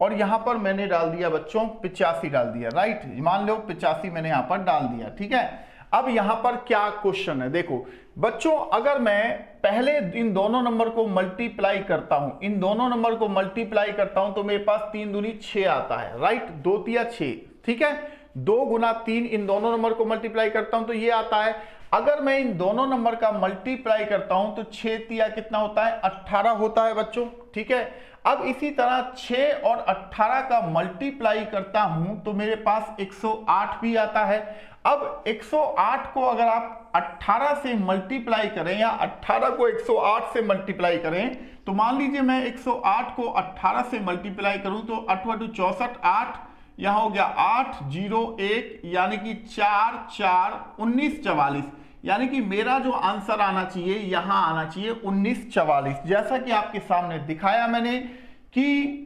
[SPEAKER 1] और यहां पर मैंने डाल दिया बच्चों 85 डाल दिया। राइट, मान लो 85 मैंने यहां पर डाल दिया। ठीक है। अब यहां पर क्या क्वेश्चन है, देखो बच्चों, अगर मैं पहले इन दोनों नंबर को मल्टीप्लाई करता हूं, इन दोनों नंबर को मल्टीप्लाई करता हूं तो मेरे पास 3 दूनी 6 आता है। राइट, 2 तिया 6। ठीक है, 2 गुना 3 इन दोनों नंबर को मल्टीप्लाई करता हूं तो ये आता है। अगर मैं इन दोनों नंबर का मल्टीप्लाई करता हूं तो 6 तिया कितना होता है? 18 होता है बच्चों। ठीक है। अब इसी तरह 6 और 18 का मल्टीप्लाई करता हूं तो मेरे पास 108 भी आता है। अब 108 को अगर आप 18 से मल्टीप्लाई करें या 18 को 108 से मल्टीप्लाई करें तो मान लीजिए मैं 108 को 18 से मल्टीप्लाई करूं तो 8 × 2 = 64, 8 यहां हो गया 8 0 1 यानी कि 4 4 19 44, यानी कि मेरा जो आंसर आना चाहिए यहां आना चाहिए 1944। जैसा कि आपके सामने दिखाया मैंने कि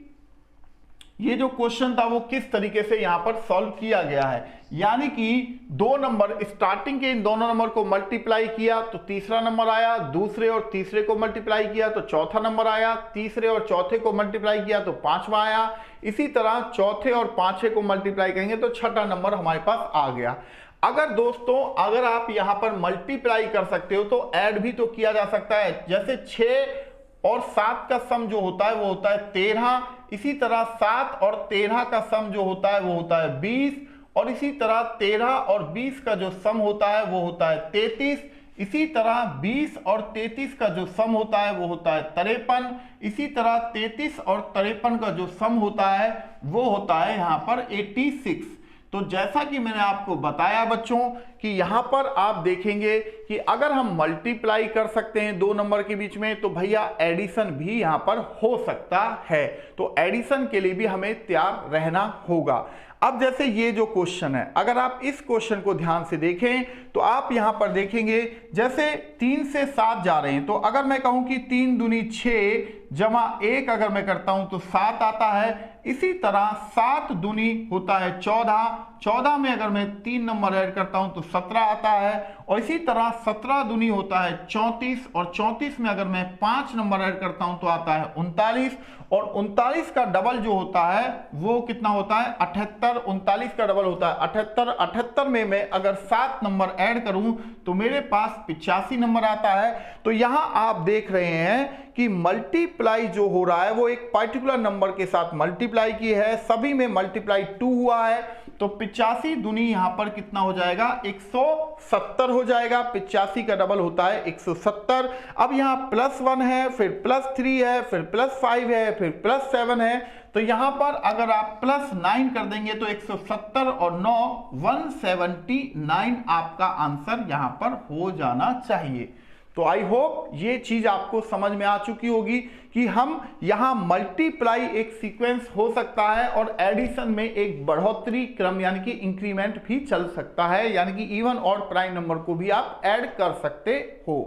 [SPEAKER 1] ये जो क्वेश्चन था वो किस तरीके से यहां पर सॉल्व किया गया है, यानी कि 2 नंबर स्टार्टिंग के इन दोनों नंबर को मल्टीप्लाई किया तो तीसरा नंबर आया, दूसरे और तीसरे को मल्टीप्लाई किया तो चौथा नंबर आया, तीसरे और चौथे को मल्टीप्लाई किया तो 5वां आया, इसी तरह चौथे और पांचवें को मल्टीप्लाई करेंगे तो छठा नंबर हमारे पास आ गया। अगर दोस्तों अगर आप यहां पर मल्टीप्लाई कर सकते हो तो ऐड भी तो किया जा सकता है। जैसे 6 और 7 का सम जो होता है वो होता है 13, इसी तरह 7 और 13 का सम जो होता है वो होता है 20, और इसी तरह 13 और 20 का जो सम होता है वो होता है 33, इसी तरह 20 और 33 का जो सम होता है वो होता है 53, इसी तरह 33 और 53 का जो सम होता है वो होता है यहाँ पर 86। तो जैसा कि मैंने आपको बताया बच्चों कि यहां पर आप देखेंगे कि अगर हम मल्टीप्लाई कर सकते हैं 2 नंबर के बीच में तो भैया एडिशन भी यहां पर हो सकता है। तो एडिशन के लिए भी हमें तैयार रहना होगा। अब जैसे ये जो क्वेश्चन है, अगर आप इस क्वेश्चन को ध्यान से देखें तो आप यहां पर देखेंगे जैसे 3 से 7 जा रहे हैं, तो अगर मैं कहूं कि 3 दूनी 6 जमा 1 अगर मैं करता हूं तो 7 आता है। इसी तरह 7 दूनी होता है 14, 14 में अगर मैं 3 नंबर ऐड करता हूं तो 17 आता है, और इसी तरह 17 दूनी होता है 34, और 34 में अगर मैं 5 नंबर ऐड करता हूं तो आता है 39, और 39 का डबल जो होता है वो कितना होता है 78, 39 का डबल होता है 78, 78 में मैं अगर 7 नंबर ऐड करूं तो मेरे पास 85 नंबर आता है। तो यहां आप देख रहे हैं कि मल्टीप्लाई जो हो रहा है वो एक पर्टिकुलर नंबर के साथ मल्टीप्लाई की है, सभी में मल्टीप्लाई 2 हुआ है, तो 85 दूनी यहां पर कितना हो जाएगा 170 हो जाएगा। 85 का डबल होता है 170। अब यहां +1 है, फिर +3 है, फिर +5 है, फिर +7 है, तो यहां पर अगर आप +9 कर देंगे तो 170 और 9 179 आपका आंसर यहां पर हो जाना चाहिए। तो आई होप ये चीज आपको समझ में आ चुकी होगी कि हम यहां मल्टीप्लाई एक सीक्वेंस हो सकता है और एडिशन में एक बढ़ोतरी क्रम यानी कि इंक्रीमेंट भी चल सकता है, यानी कि इवन और प्राइम नंबर को भी आप ऐड कर सकते हो।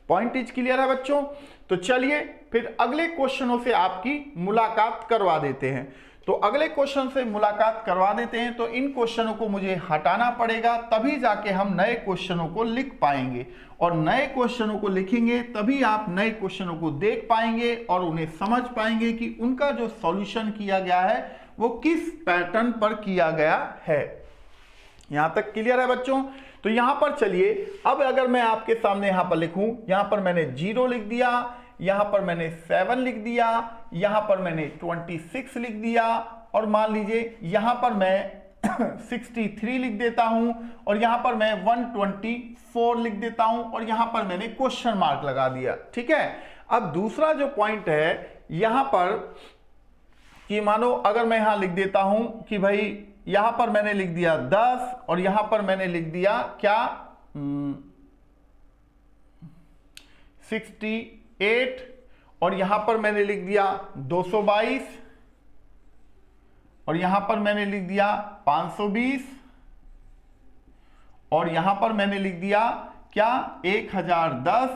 [SPEAKER 1] पॉइंट इज क्लियर है बच्चों? तो चलिए फिर अगले क्वेश्चनों से आपकी मुलाकात करवा देते हैं। तो अगले क्वेश्चन से मुलाकात करवा देते हैं। तो इन क्वेश्चनों को मुझे हटाना पड़ेगा, तभी जाके हम नए क्वेश्चनों को लिख पाएंगे, और नए क्वेश्चनों को लिखेंगे तभी आप नए क्वेश्चनों को देख पाएंगे और उन्हें समझ पाएंगे कि उनका जो सॉल्यूशन किया गया है वो किस पैटर्न पर किया गया है। यहां तक क्लियर है बच्चों? तो यहां पर चलिए, अब अगर मैं आपके सामने यहां पर लिखूं, यहां पर मैंने 0 लिख दिया, यहां पर मैंने 7 लिख दिया, यहां पर मैंने 26 लिख दिया, और मान लीजिए यहां पर मैं 63 लिख देता हूं, और यहां पर मैं 124 लिख देता हूं, और यहां पर मैंने क्वेश्चन मार्क लगा दिया। ठीक है। अब दूसरा जो पॉइंट है यहां पर कि मानो अगर मैं यहां लिख देता हूं कि भाई यहां पर मैंने लिख दिया 10 और यहां पर मैंने लिख दिया क्या 68, और यहां पर मैंने लिख दिया 222, और यहां पर मैंने लिख दिया 520, और यहां पर मैंने लिख दिया क्या 1010,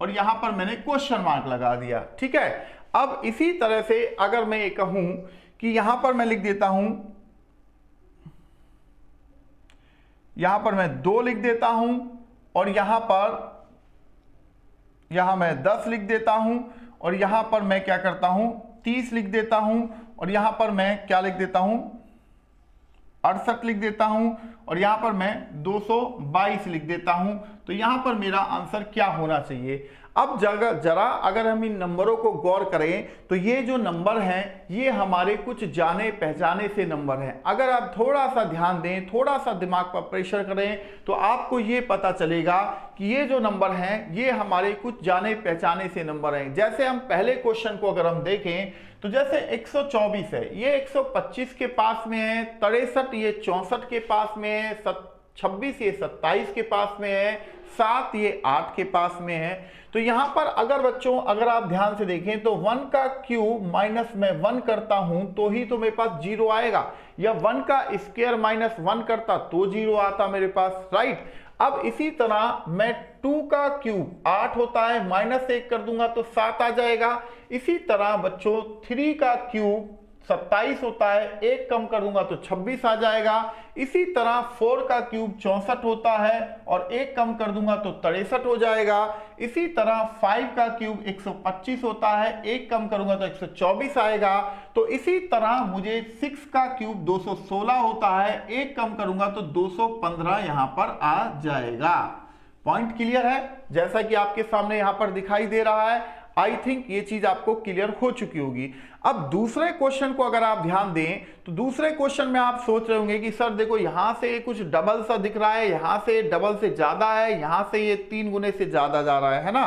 [SPEAKER 1] और यहां पर मैंने क्वेश्चन मार्क लगा दिया। ठीक है। अब इसी तरह से अगर मैं ये कहूं कि यहां पर मैं लिख देता हूं, यहां पर मैं 2 लिख देता हूं, और यहां मैं 10 लिख देता हूं, और यहां पर मैं क्या करता हूं 30 लिख देता हूं, और यहां पर मैं क्या लिख देता हूं 68 लिख देता हूं, और यहां पर मैं 222 लिख देता हूं। तो यहां पर मेरा आंसर क्या होना चाहिए? अब जरा अगर हम इन नंबरों को गौर करें तो ये जो नंबर हैं ये हमारे कुछ जाने पहचाने से नंबर हैं। अगर आप थोड़ा सा ध्यान दें, थोड़ा सा दिमाग पर प्रेशर करें, तो आपको ये पता चलेगा कि ये जो नंबर हैं ये हमारे कुछ जाने पहचाने से नंबर हैं। जैसे हम पहले क्वेश्चन को अगर हम देखें तो जैसे 124 है, ये 125 के पास में है, 63 ये 64 के पास में है, 26 ये 27 के पास में है, 7 ये 8 के पास में है। तो यहां पर अगर बच्चों अगर आप ध्यान से देखें तो 1 का क्यूब माइनस में 1 करता हूं तो ही तो मेरे पास 0 आएगा, या 1 का स्क्वायर माइनस 1 करता तो 0 आता मेरे पास, राइट। अब इसी तरह मैं 2 का क्यूब 8 होता है, माइनस 1 कर दूंगा तो 7 आ जाएगा। इसी तरह बच्चों 3 का क्यूब 27 होता है, 1 कम कर दूंगा तो 26 आ जाएगा। इसी तरह 4 का क्यूब 64 होता है और 1 कम कर दूंगा तो 63 हो जाएगा। इसी तरह 5 का क्यूब 125 होता है, 1 कम करूंगा तो 124 आएगा। तो इसी तरह मुझे 6 का क्यूब 216 होता है, 1 कम करूंगा तो 215 यहां पर आ जाएगा। पॉइंट क्लियर है? जैसा कि आपके सामने यहां पर दिखाई दे रहा है, आई थिंक ये चीज आपको क्लियर हो चुकी होगी। अब दूसरे क्वेश्चन को अगर आप ध्यान दें तो दूसरे क्वेश्चन में आप सोच रहे होंगे कि सर देखो यहां से कुछ डबल सा दिख रहा है, यहां से डबल से ज्यादा है, यहां से ये 3 गुने से ज्यादा जा रहा है ना,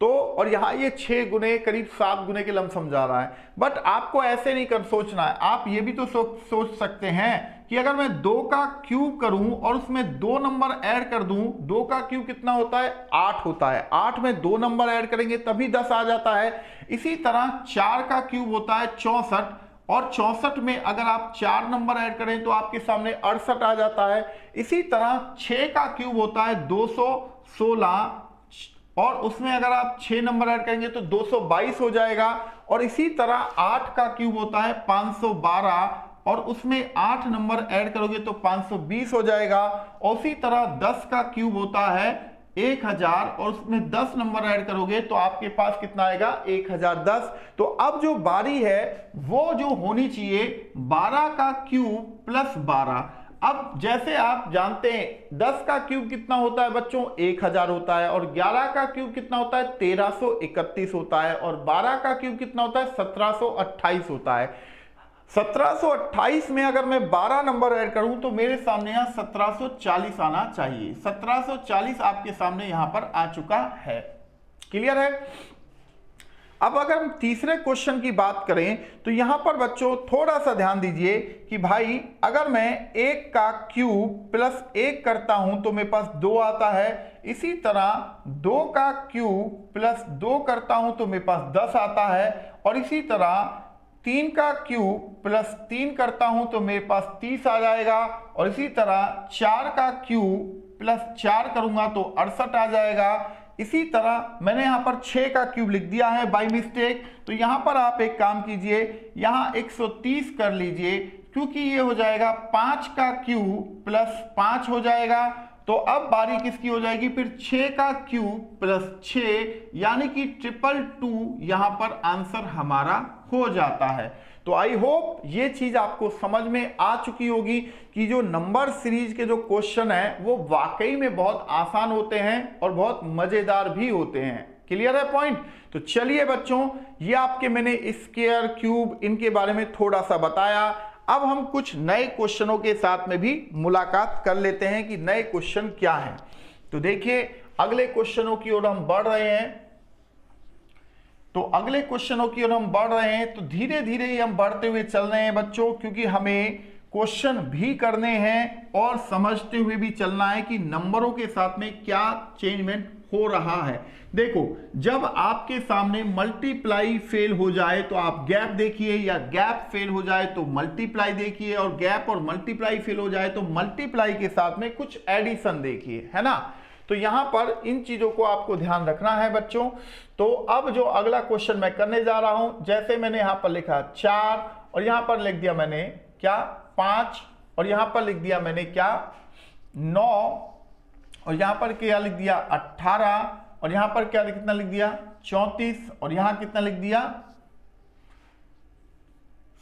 [SPEAKER 1] तो और यहां ये 6 गुने करीब 7 गुने के लमसम जा रहा है। बट आपको ऐसे नहीं कर सोचना है, आप ये भी तो सोच सकते हैं कि अगर मैं 2 का क्यूब करूं और उसमें 2 नंबर ऐड कर दूं, 2 का क्यूब कितना होता है 8 होता है, 8 में 2 नंबर ऐड करेंगे तभी 10 आ जाता है। इसी तरह 4 का क्यूब होता है 64, और 64 में अगर आप 4 नंबर ऐड करें तो आपके सामने 68 आ जाता है। इसी तरह 6 का क्यूब होता है 216, और उसमें अगर आप 6 नंबर ऐड करेंगे तो 222 हो जाएगा। और इसी तरह 8 का क्यूब होता है 512, और उसमें 8 नंबर ऐड करोगे तो 520 हो जाएगा। और उसी तरह 10 का क्यूब होता है 1000, और उसमें 10 नंबर ऐड करोगे तो आपके पास कितना आएगा 1010। तो अब जो बारी है वो जो होनी चाहिए 12 का क्यूब प्लस 12। अब जैसे आप जानते हैं 10 का क्यूब कितना होता है बच्चों 1000 होता है, और 11 का क्यूब कितना होता है 1331 होता है, और 12 का क्यूब कितना होता है 1728 होता है। 1728 में अगर मैं 12 नंबर ऐड करूं तो मेरे सामने यहां 1740 आना चाहिए। 1740 आपके सामने यहां पर आ चुका है। क्लियर है? अब अगर हम तीसरे क्वेश्चन की बात करें तो यहां पर बच्चों थोड़ा सा ध्यान दीजिए कि भाई अगर मैं 1 का क्यूब प्लस 1 करता हूं तो मेरे पास 2 आता है, इसी तरह 2 का क्यूब प्लस 2 करता हूं तो मेरे पास 10 आता है, और इसी तरह 3 का क्यूब प्लस 3 करता हूं तो मेरे पास 30 आ जाएगा, और इसी तरह 4 का क्यूब प्लस 4 करूंगा तो 68 आ जाएगा। इसी तरह मैंने यहां पर 6 का क्यूब लिख दिया है बाय मिस्टेक, तो यहां पर आप एक काम कीजिए, यहां 130 कर लीजिए, क्योंकि ये हो जाएगा 5 का क्यूब प्लस 5 हो जाएगा। तो अब बारी किसकी हो जाएगी, फिर 6 का क्यूब प्लस 6, यानी कि 222 यहां पर आंसर हमारा हो जाता है। तो आई होप ये चीज आपको समझ में आ चुकी होगी कि जो नंबर सीरीज के जो क्वेश्चन है वो वाकई में बहुत आसान होते हैं और बहुत मजेदार भी होते हैं। क्लियर है पॉइंट? तो चलिए बच्चों, ये आपके मैंने स्क्वायर क्यूब इनके बारे में थोड़ा सा बताया। अब हम कुछ नए क्वेश्चनों के साथ में भी मुलाकात कर लेते हैं कि नए क्वेश्चन क्या हैं। तो देखिए अगले क्वेश्चनों की ओर हम बढ़ रहे हैं, तो अगले क्वेश्चनों की ओर हम बढ़ रहे हैं, तो धीरे धीरे ही हम बढ़ते हुए चल रहे हैं बच्चों, क्योंकि हमें क्वेश्चन भी करने हैं और समझते हुए भी चलना है कि नंबरों के साथ में क्या चेंजमेंट हो रहा है। देखो, जब आपके सामने मल्टीप्लाई फेल हो जाए तो आप गैप देखिए, या गैप फेल हो जाए तो मल्टीप्लाई देखिए, और गैप और मल्टीप्लाई फेल हो जाए तो मल्टीप्लाई के साथ में कुछ एडिशन देखिए, है ना। तो यहां पर इन चीजों को आपको ध्यान रखना है बच्चों। तो अब जो अगला क्वेश्चन मैं करने जा रहा हूं, जैसे मैंने यहां पर लिखा 4, और यहां पर लिख दिया मैंने क्या 5, और यहां पर लिख दिया मैंने क्या 9, और यहां पर क्या लिख दिया 18, और यहां पर क्या कितना लिख दिया 34, और यहां कितना लिख दिया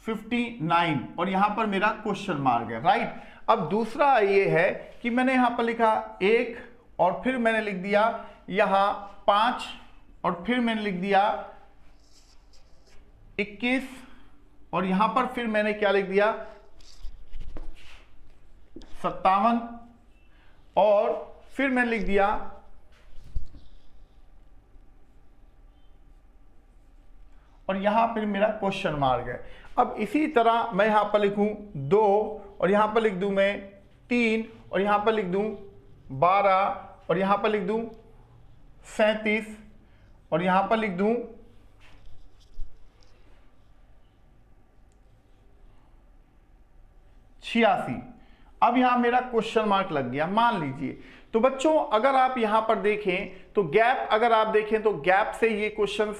[SPEAKER 1] 59, और यहां पर मेरा क्वेश्चन मार्क है, राइट। अब दूसरा ये है कि मैंने यहां पर लिखा 1, और फिर मैंने लिख दिया यहां 5, और फिर मैंने लिख दिया 21, और यहां पर फिर मैंने क्या लिख दिया 57, और फिर मैंने लिख दिया और यहां पर मेरा क्वेश्चन मार्क है। अब इसी तरह मैं यहां पर लिखूं 2, और यहां पर लिख दूं मैं 3, और यहां पर लिख दूं 12, और यहां पर लिख दूं 37, और यहां पर लिख दूं 86। अब यहां मेरा क्वेश्चन मार्क लग गया, मान लीजिए। तो बच्चों अगर आप यहां पर देखें तो गैप, अगर आप देखें तो गैप से ये क्वेश्चन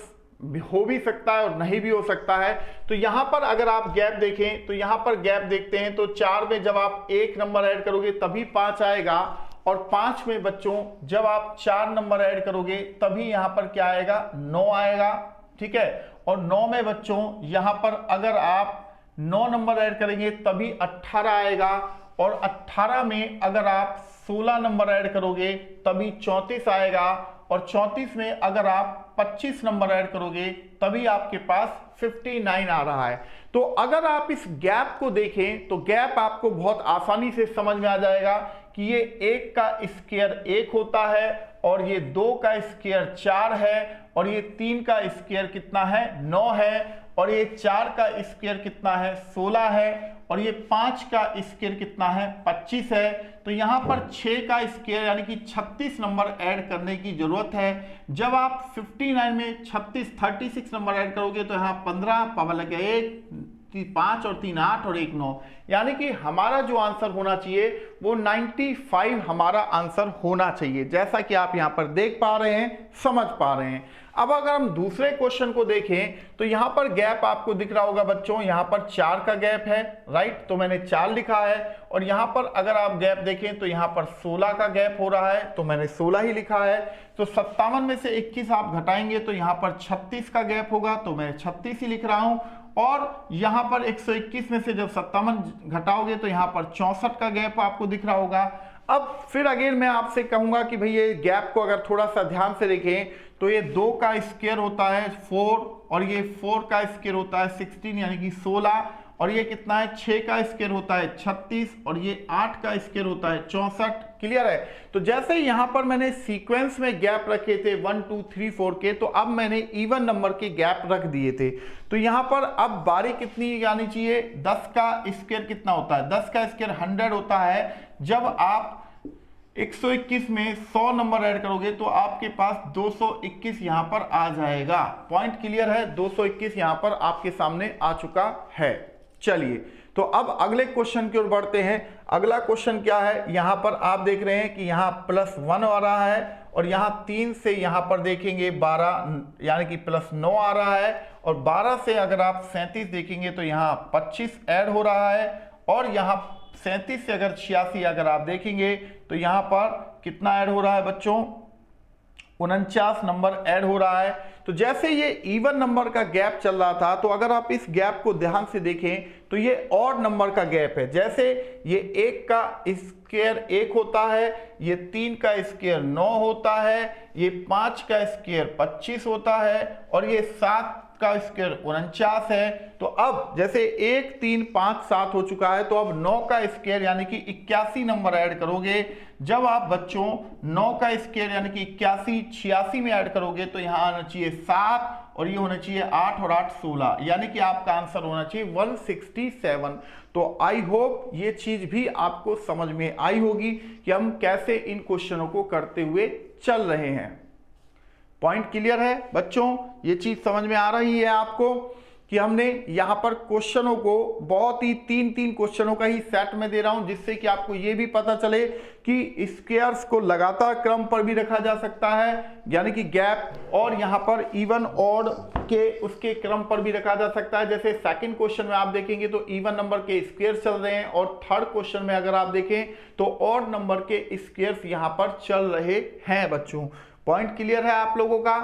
[SPEAKER 1] हो भी सकता है और नहीं भी हो सकता है। तो यहां पर अगर आप गैप देखें तो यहां पर गैप देखते हैं, तो 4 में जब आप 1 नंबर ऐड करोगे तभी 5 आएगा, और 5 में बच्चों जब आप 4 नंबर ऐड करोगे तभी यहां पर क्या आएगा 9 आएगा, ठीक है। और 9 में बच्चों यहां पर अगर आप 9 नंबर ऐड करेंगे तभी 18 आएगा, और 18 में अगर आप 16 नंबर ऐड करोगे तभी 34 आएगा, और 34 में अगर आप 25 नंबर ऐड करोगे तभी आपके पास 59 आ रहा है। तो अगर आप इस गैप को देखें तो गैप आपको बहुत आसानी से समझ में आ जाएगा कि ये 1 का स्क्वायर 1 होता है, और ये 2 का स्क्वायर 4 है, और ये 3 का स्क्वायर कितना है 9 है, और ये 4 का स्क्वायर कितना है 16 है, और ये 5 का स्क्वायर कितना है 25 है। तो यहां पर 6 का स्क्वायर यानी कि 36 नंबर ऐड करने की जरूरत है। जब आप 59 में 36 नंबर ऐड करोगे तो यहां 15 पावर लगे 1 5 और 3 8 और 1 9, यानी कि हमारा जो आंसर होना चाहिए वो 95 हमारा आंसर होना चाहिए, जैसा कि आप यहां पर देख पा रहे हैं, समझ पा रहे हैं। अब अगर हम दूसरे क्वेश्चन को देखें तो यहां पर गैप आपको दिख रहा होगा बच्चों, यहां पर 4 का गैप है, राइट। तो मैंने 4 लिखा है, और यहां पर अगर आप गैप देखें तो यहां पर 16 का गैप हो रहा है, तो मैंने 16 ही लिखा है। तो 57 में से 21 आप घटाएंगे तो यहां पर 36 का गैप होगा, तो मैं 36 ही लिख रहा हूं। और यहां पर 121 में से जब 57 घटाओगे तो यहां पर 64 का गैप आपको दिख रहा होगा। अब फिर अगेन मैं आपसे कहूंगा कि भाई ये गैप को अगर थोड़ा सा ध्यान से देखें तो ये 2 का स्क्वायर होता है 4, और ये 4 का स्क्वायर होता है 16 यानी कि 16, और ये कितना है, 6 का स्क्वायर होता है 36 और ये 8 का स्क्वायर होता है 64। क्लियर है। तो जैसे यहां पर मैंने सीक्वेंस में गैप रखे थे 1 2 3 4 के, तो अब मैंने इवन नंबर के गैप रख दिए थे। तो यहां पर अब बारी कितनी आनी चाहिए, 10 का स्क्वायर कितना होता है, 10 का स्क्वायर 100 होता है। जब आप 121 में 100 नंबर ऐड करोगे तो आपके पास 221 यहां पर आ जाएगा। पॉइंट क्लियर है, 221 यहां पर आपके सामने आ चुका है। चलिए, तो अब अगले क्वेश्चन की ओर बढ़ते हैं। अगला क्वेश्चन क्या है, यहां पर आप देख रहे हैं कि यहां +1 आ रहा है और यहां 3 से यहां पर देखेंगे 12 यानी कि +9 आ रहा है, और 12 से अगर आप 37 देखेंगे तो यहां 25 ऐड हो रहा है, और यहां 37 से अगर 86 अगर आप देखेंगे तो यहां पर कितना ऐड हो रहा है बच्चों, 49 नंबर ऐड हो रहा है। तो जैसे ये इवन नंबर का गैप चल रहा था, तो अगर आप इस गैप को ध्यान से देखें तो ये ऑड नंबर का गैप है। जैसे ये 1 का स्क्वायर 1 होता है, ये 3 का स्क्वायर 9 होता है, ये 5 का स्क्वायर 25 होता है, और ये 7 का स्क्वायर 49 है। तो अब जैसे 1 3 5 7 हो चुका है, तो अब 9 का स्क्वायर यानी कि 81 नंबर ऐड करोगे। जब आप बच्चों 9 का स्क्वायर यानी कि 81 86 में ऐड करोगे तो यहां आना चाहिए 7, और ये होना चाहिए 8 और 8 16, यानी कि आपका आंसर होना चाहिए 167। तो आई होप ये चीज भी आपको समझ में आई होगी कि हम कैसे इन क्वेश्चनों को करते हुए चल रहे हैं। पॉइंट क्लियर है बच्चों, ये चीज समझ में आ रही है आपको कि हमने यहां पर क्वेश्चनों को बहुत ही 3-3 क्वेश्चनों का ही सेट में दे रहा हूं, जिससे कि आपको ये भी पता चले कि स्क्वायर्स को लगातार क्रम पर भी रखा जा सकता है, यानी कि गैप, और यहां पर इवन ऑड के उसके क्रम पर भी रखा जा सकता है। जैसे सेकंड क्वेश्चन में आप देखेंगे तो इवन नंबर के स्क्वायर चल रहे हैं, और थर्ड क्वेश्चन में अगर आप देखें तो ऑड नंबर के स्क्वायर्स यहां पर चल रहे हैं बच्चों। पॉइंट क्लियर है आप लोगों का,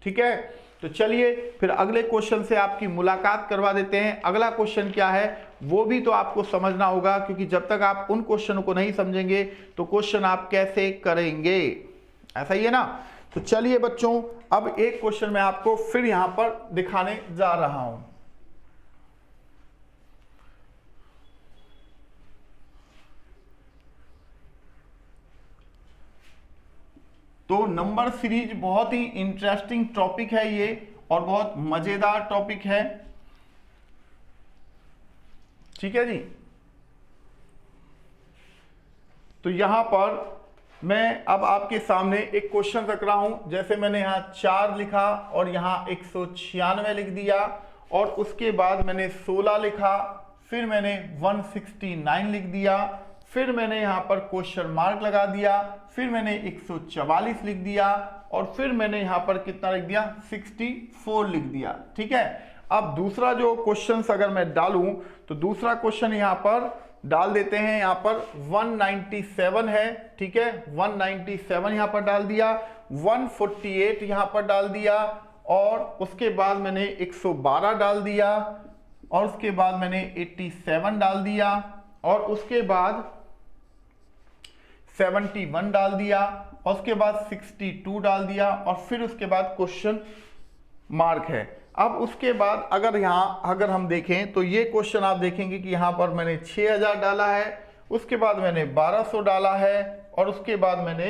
[SPEAKER 1] ठीक है। तो चलिए फिर अगले क्वेश्चन से आपकी मुलाकात करवा देते हैं। अगला क्वेश्चन क्या है वो भी तो आपको समझना होगा, क्योंकि जब तक आप उन क्वेश्चनों को नहीं समझेंगे तो क्वेश्चन आप कैसे करेंगे, ऐसा ही है ना। तो चलिए बच्चों, अब एक क्वेश्चन मैं आपको फिर यहां पर दिखाने जा रहा हूं। तो नंबर सीरीज बहुत ही इंटरेस्टिंग टॉपिक है ये, और बहुत मजेदार टॉपिक है, ठीक है जी। तो यहां पर मैं अब आपके सामने एक क्वेश्चन रख रहा हूं। जैसे मैंने यहां 4 लिखा और यहां 196 लिख दिया, और उसके बाद मैंने 16 लिखा, फिर मैंने 169 लिख दिया, फिर मैंने यहां पर क्वेश्चन मार्क लगा दिया, फिर मैंने 144 लिख दिया, और फिर मैंने यहां पर कितना लिख दिया, 64 लिख दिया, ठीक है। अब दूसरा जो क्वेश्चन अगर मैं डालूं तो दूसरा क्वेश्चन यहां पर डाल देते हैं। यहां पर 197 है, ठीक है, 197 यहां पर डाल दिया, 148 यहां पर डाल दिया, और उसके बाद मैंने 112 डाल दिया, और उसके बाद मैंने 87 डाल दिया, और उसके बाद 71 डाल दिया, और उसके बाद 62 डाल दिया, और फिर उसके बाद क्वेश्चन मार्क है। अब उसके बाद अगर हम देखें तो ये क्वेश्चन आप देखेंगे कि यहाँ पर मैंने 6000 डाला है, उसके बाद मैंने 1200 डाला है, और उसके बाद मैंने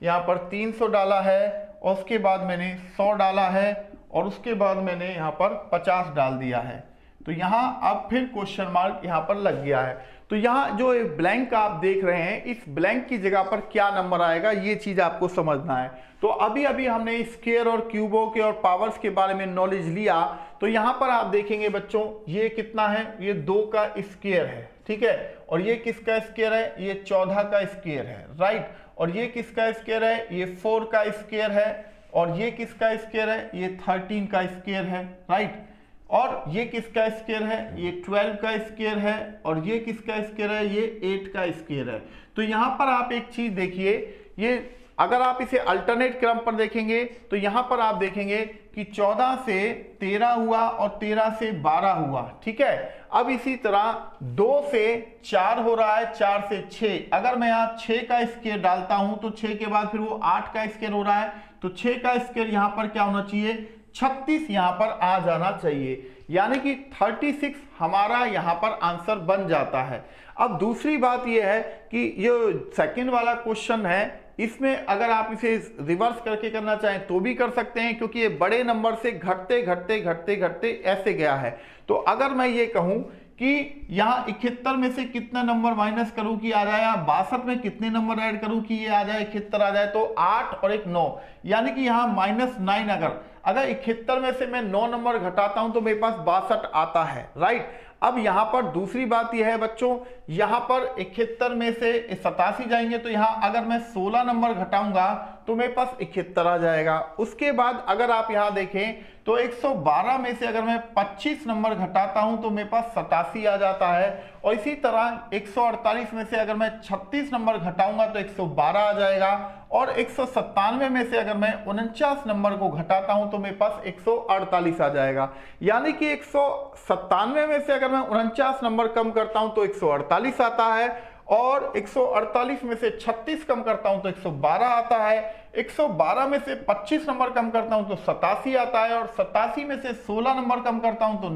[SPEAKER 1] यहाँ पर 300 डाला है, और उसके बाद मैंने 100 डाला है, और उसके बाद मैंने यहाँ पर 50 डाल दिया है। तो यहाँ अब फिर क्वेश्चन मार्क यहाँ पर लग गया है। तो यहाँ जो ब्लैंक आप देख रहे हैं, इस ब्लैंक की जगह पर क्या नंबर आएगा ये चीज आपको समझना है। तो अभी अभी हमने स्क्वायर और क्यूबों के और पावर्स के बारे में नॉलेज लिया। तो यहाँ पर आप देखेंगे बच्चों, ये कितना है, ये 2 का स्क्वायर है, ठीक है, और ये किसका स्क्वायर है, ये 14 का स्क्वायर है, राइट, और ये किसका स्क्वायर है, ये 4 का स्क्वायर है, और ये किसका स्क्वायर है, ये 13 का स्क्वायर है, राइट, और ये किसका स्क्वायर है, ये 12 का स्क्वायर है, और ये किसका स्क्वायर है, ये 8 का स्क्वायर है। तो यहां पर आप एक चीज देखिए, ये अगर आप इसे अल्टरनेट क्रम पर देखेंगे तो यहां पर आप देखेंगे कि 14 से 13 हुआ और 13 से 12 हुआ, ठीक है। अब इसी तरह 2 से 4 हो रहा है, 4 से 6, अगर मैं यहां 6 का स्क्वायर डालता हूं तो 6 के बाद फिर वो 8 का स्क्वायर हो रहा है, तो 6 का स्क्वायर यहां पर क्या होना चाहिए, 36 यहां पर आ जाना चाहिए, यानी कि 36 हमारा यहां पर आंसर बन जाता है। अब दूसरी बात यह है कि ये सेकंड वाला क्वेश्चन है, इसमें अगर आप इसे रिवर्स करके करना चाहें तो भी कर सकते हैं, क्योंकि ये बड़े नंबर से घटते घटते घटते घटते ऐसे गया है। तो अगर मैं ये कहूं कि यहां 71 में से कितना नंबर माइनस करूं कि आ जाए, 62 में कितने नंबर ऐड करूं कि ये आ जाए 71 आ जाए, तो 8 और एक 9, यानी कि यहां -9। अगर 71 में से मैं 9 नंबर घटाता हूं तो मेरे पास 62 आता है, राइट। अब यहां पर दूसरी बात यह है बच्चों, यहां पर 71 में से 87 जाएंगे, तो यहां अगर मैं 16 नंबर घटाऊंगा तो मेरे पास 71 आ जाएगा। उसके बाद अगर आप यहां देखें तो 112 में से अगर मैं 25 नंबर घटाता हूं तो मेरे पास 87 आ जाता है। और इसी तरह 148 में से अगर मैं 36 नंबर घटाऊंगा तो 112 आ जाएगा। और 197 में से अगर मैं 49 नंबर को घटाता हूं तो मेरे पास 148 आ जाएगा। यानी कि 197 में से अगर मैं 49 नंबर कम करता हूं तो 148 आता है, और 148 में से 36 कम करता हूं तो 112 आता है। 112 में से 25 नंबर कम करता हूं तो 87 आता है, और 87 में से 16 नंबर कम करता हूं तो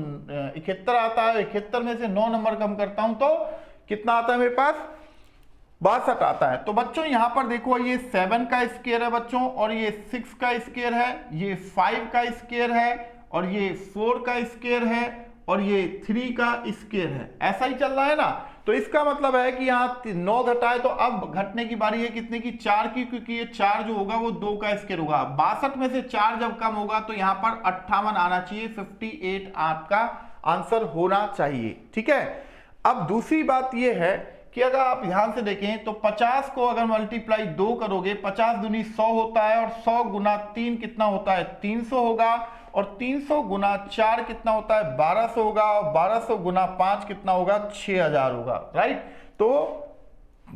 [SPEAKER 1] 71 आता है। 71 में से 9 नंबर कम करता हूं तो कितना आता है मेरे पास, 62 आता है। तो बच्चों यहां पर देखो, ये 7 का स्क्वायर है बच्चों, और ये 6 का स्क्वायर है, ये 5 का स्क्वायर है, और ये 4 का स्क्वायर है, और ये 3 का स्क्वायर है। ऐसा ही चल रहा है ना। तो इसका मतलब है कि यहाँ 9 घटाए तो अब घटने की बारी है कितने की, 4 की, क्योंकि ये 4 जो होगा वो 2 का स्क्वायर होगा। 62 में से 4 जब कम होगा तो यहाँ पर 58 आना चाहिए, 58 आपका आंसर होना चाहिए, ठीक है। अब दूसरी बात ये है कि अगर आप ध्यान से देखें तो 50 को अगर मल्टीप्लाई 2 करोगे, 50 दूनी 100 होता है, और 100 गुना 3 कितना होता है, 300 होगा, और 300 गुना 4 कितना होता है, 1200 होगा, और 1200 गुना 5 कितना होगा, 6000 होगा, राइट। तो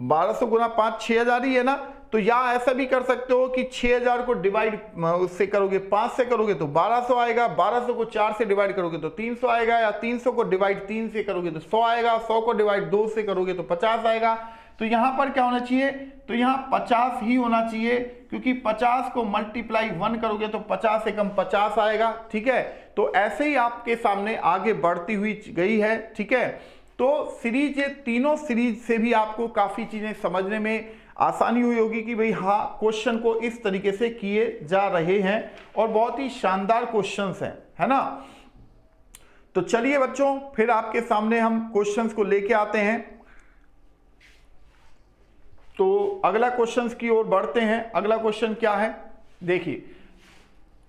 [SPEAKER 1] 1200 गुना 5 6000 ही है ना। तो या ऐसा भी कर सकते हो कि 6000 को डिवाइड उससे करोगे, 5 से करोगे तो 1200 आएगा, 1200 को 4 से डिवाइड करोगे तो 300 आएगा, या 300 को डिवाइड 3 से करोगे तो 100 आएगा, 100 को डिवाइड 2 से करोगे तो 50 आएगा। तो यहां पर क्या होना चाहिए, तो यहां 50 ही होना चाहिए, क्योंकि 50 को मल्टीप्लाई 1 करोगे तो 50 से कम 50 आएगा, ठीक है। तो ऐसे ही आपके सामने आगे बढ़ती हुई गई है, ठीक है। तो सीरीज, ये तीनों सीरीज से भी आपको काफी चीजें समझने में आसानी हुई होगी कि भाई हाँ, क्वेश्चन को इस तरीके से किए जा रहे हैं, और बहुत ही शानदार क्वेश्चंस हैं, है ना। तो चलिए बच्चों, फिर आपके सामने हम क्वेश्चंस को लेके आते हैं। तो अगला क्वेश्चन की ओर बढ़ते हैं। अगला क्वेश्चन क्या है, देखिए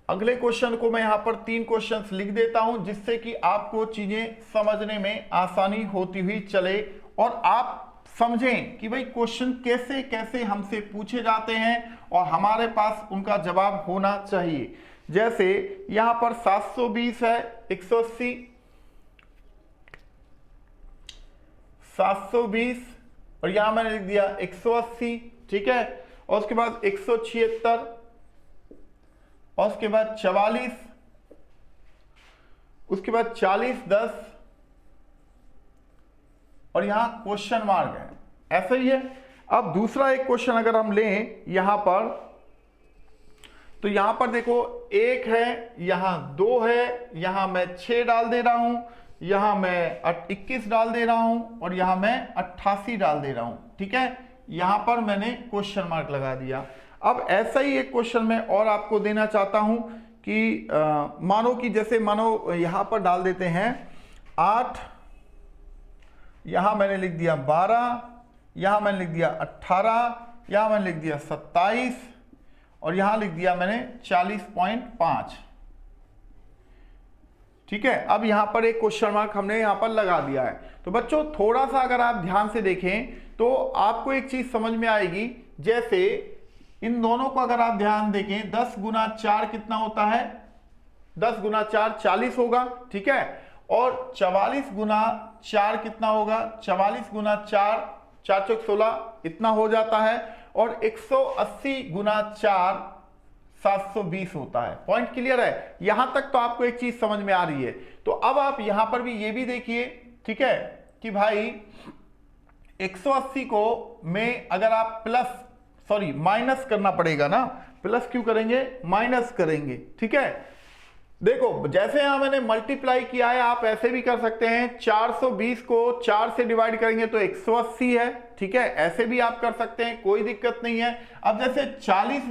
[SPEAKER 1] अगले क्वेश्चन को मैं यहां पर 3 क्वेश्चंस लिख देता हूं, जिससे कि आपको चीजें समझने में आसानी होती हुई चले, और आप समझें कि भाई क्वेश्चन कैसे कैसे हमसे पूछे जाते हैं और हमारे पास उनका जवाब होना चाहिए। जैसे यहां पर 720 है, 180, 720, और यहां मैंने लिख दिया 180, ठीक है। और उसके बाद 176, और उसके बाद 44, उसके बाद 40, 10, और यहां क्वेश्चन मार्क है, ऐसा ही है। अब दूसरा एक क्वेश्चन अगर हम लें यहां पर, तो यहां पर देखो 1 है, यहां 2 है, यहां मैं 6 डाल दे रहा हूं, यहां मैं 21 डाल दे रहा हूं, और यहां मैं 88 डाल दे रहा हूं, ठीक है। यहां पर मैंने क्वेश्चन मार्क लगा दिया। अब ऐसा ही एक क्वेश्चन मैं और आपको देना चाहता हूं कि मानो कि जैसे मानो यहां पर डाल देते हैं 8, यहां मैंने लिख दिया 12, यहां मैंने लिख दिया 18, यहां मैंने लिख दिया 27, और यहां लिख दिया मैंने 40.5, ठीक है। अब यहां पर एक क्वेश्चन मार्क हमने यहां पर लगा दिया है। तो बच्चों थोड़ा सा अगर आप ध्यान से देखें तो आपको एक चीज समझ में आएगी। जैसे इन दोनों को अगर आप ध्यान देखें, 10 गुना 4 कितना होता है, 10 गुना 4 40 होगा, ठीक है। और 44 गुना 4 कितना होगा, 44 गुना 4 4 चौक 16 इतना हो जाता है। और 180 गुना 4 720 होता है। पॉइंट क्लियर है, यहां तक तो आपको एक चीज समझ में आ रही है। तो अब आप यहां पर भी ये भी देखिए, ठीक है, कि भाई 180 को में अगर आप माइनस करना पड़ेगा ना, प्लस क्यों करेंगे, माइनस करेंगे, ठीक है। देखो जैसे यहां मैंने मल्टीप्लाई किया है, आप ऐसे भी कर सकते हैं। 420 को 4 से डिवाइड करेंगे तो 180 है, ठीक है, ऐसे भी आप कर सकते हैं, कोई दिक्कत नहीं है। अब जैसे 40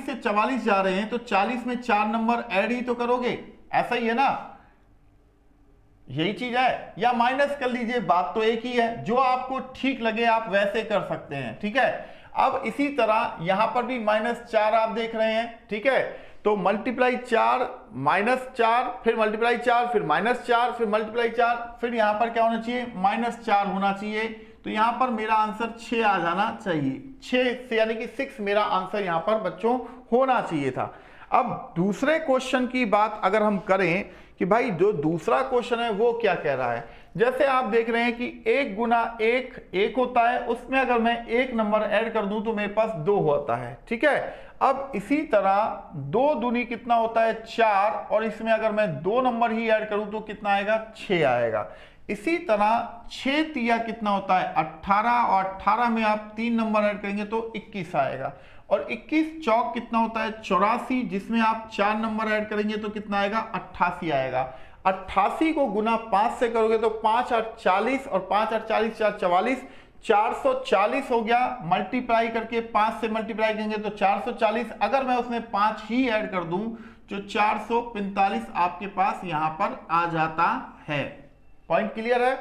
[SPEAKER 1] से 44 जा रहे हैं तो 40 में 4 नंबर ऐड ही तो करोगे, ऐसा ही है ना, यही चीज है, या माइनस कर लीजिए, बात तो एक ही है। जो आपको ठीक लगे आप वैसे कर सकते हैं, ठीक है। अब इसी तरह यहां पर भी -4 आप देख रहे हैं, ठीक है, तो मल्टीप्लाई 4 -4 फिर मल्टीप्लाई 4 फिर -4 फिर मल्टीप्लाई 4, फिर यहां पर क्या होना चाहिए, -4 होना चाहिए। तो यहां पर मेरा आंसर 6 आ जाना चाहिए, 6 से यानी कि 6 मेरा आंसर यहां पर बच्चों होना चाहिए था। अब दूसरे क्वेश्चन की बात अगर हम करें कि भाई जो दूसरा क्वेश्चन है वो क्या कह रहा है, जैसे आप देख रहे हैं कि 1 गुना 1 होता है, उसमें अगर मैं 1 नंबर ऐड कर दूं तो मेरे पास 2 होता है, ठीक है। अब इसी तरह 2 दूनी कितना होता है, 4, और इसमें अगर मैं 2 नंबर ही ऐड करूं तो कितना आएगा, 6 आएगा। इसी तरह 6 तिया कितना होता है, 18, और 18 में आप 3 नंबर ऐड करेंगे तो 21 आएगा। और 21 चौक कितना होता है, 84, जिसमें आप 4 नंबर ऐड करेंगे तो कितना आएगा, 88 आएगा। 88 को गुना 5 से करोगे तो 5 8 40, और 5 8 40 4 44, 440 हो गया। मल्टीप्लाई करके 5 से मल्टीप्लाई करेंगे तो 440, अगर मैं उसमें 5 ही ऐड कर दूं तो 445 आपके पास यहां पर आ जाता है। पॉइंट क्लियर है,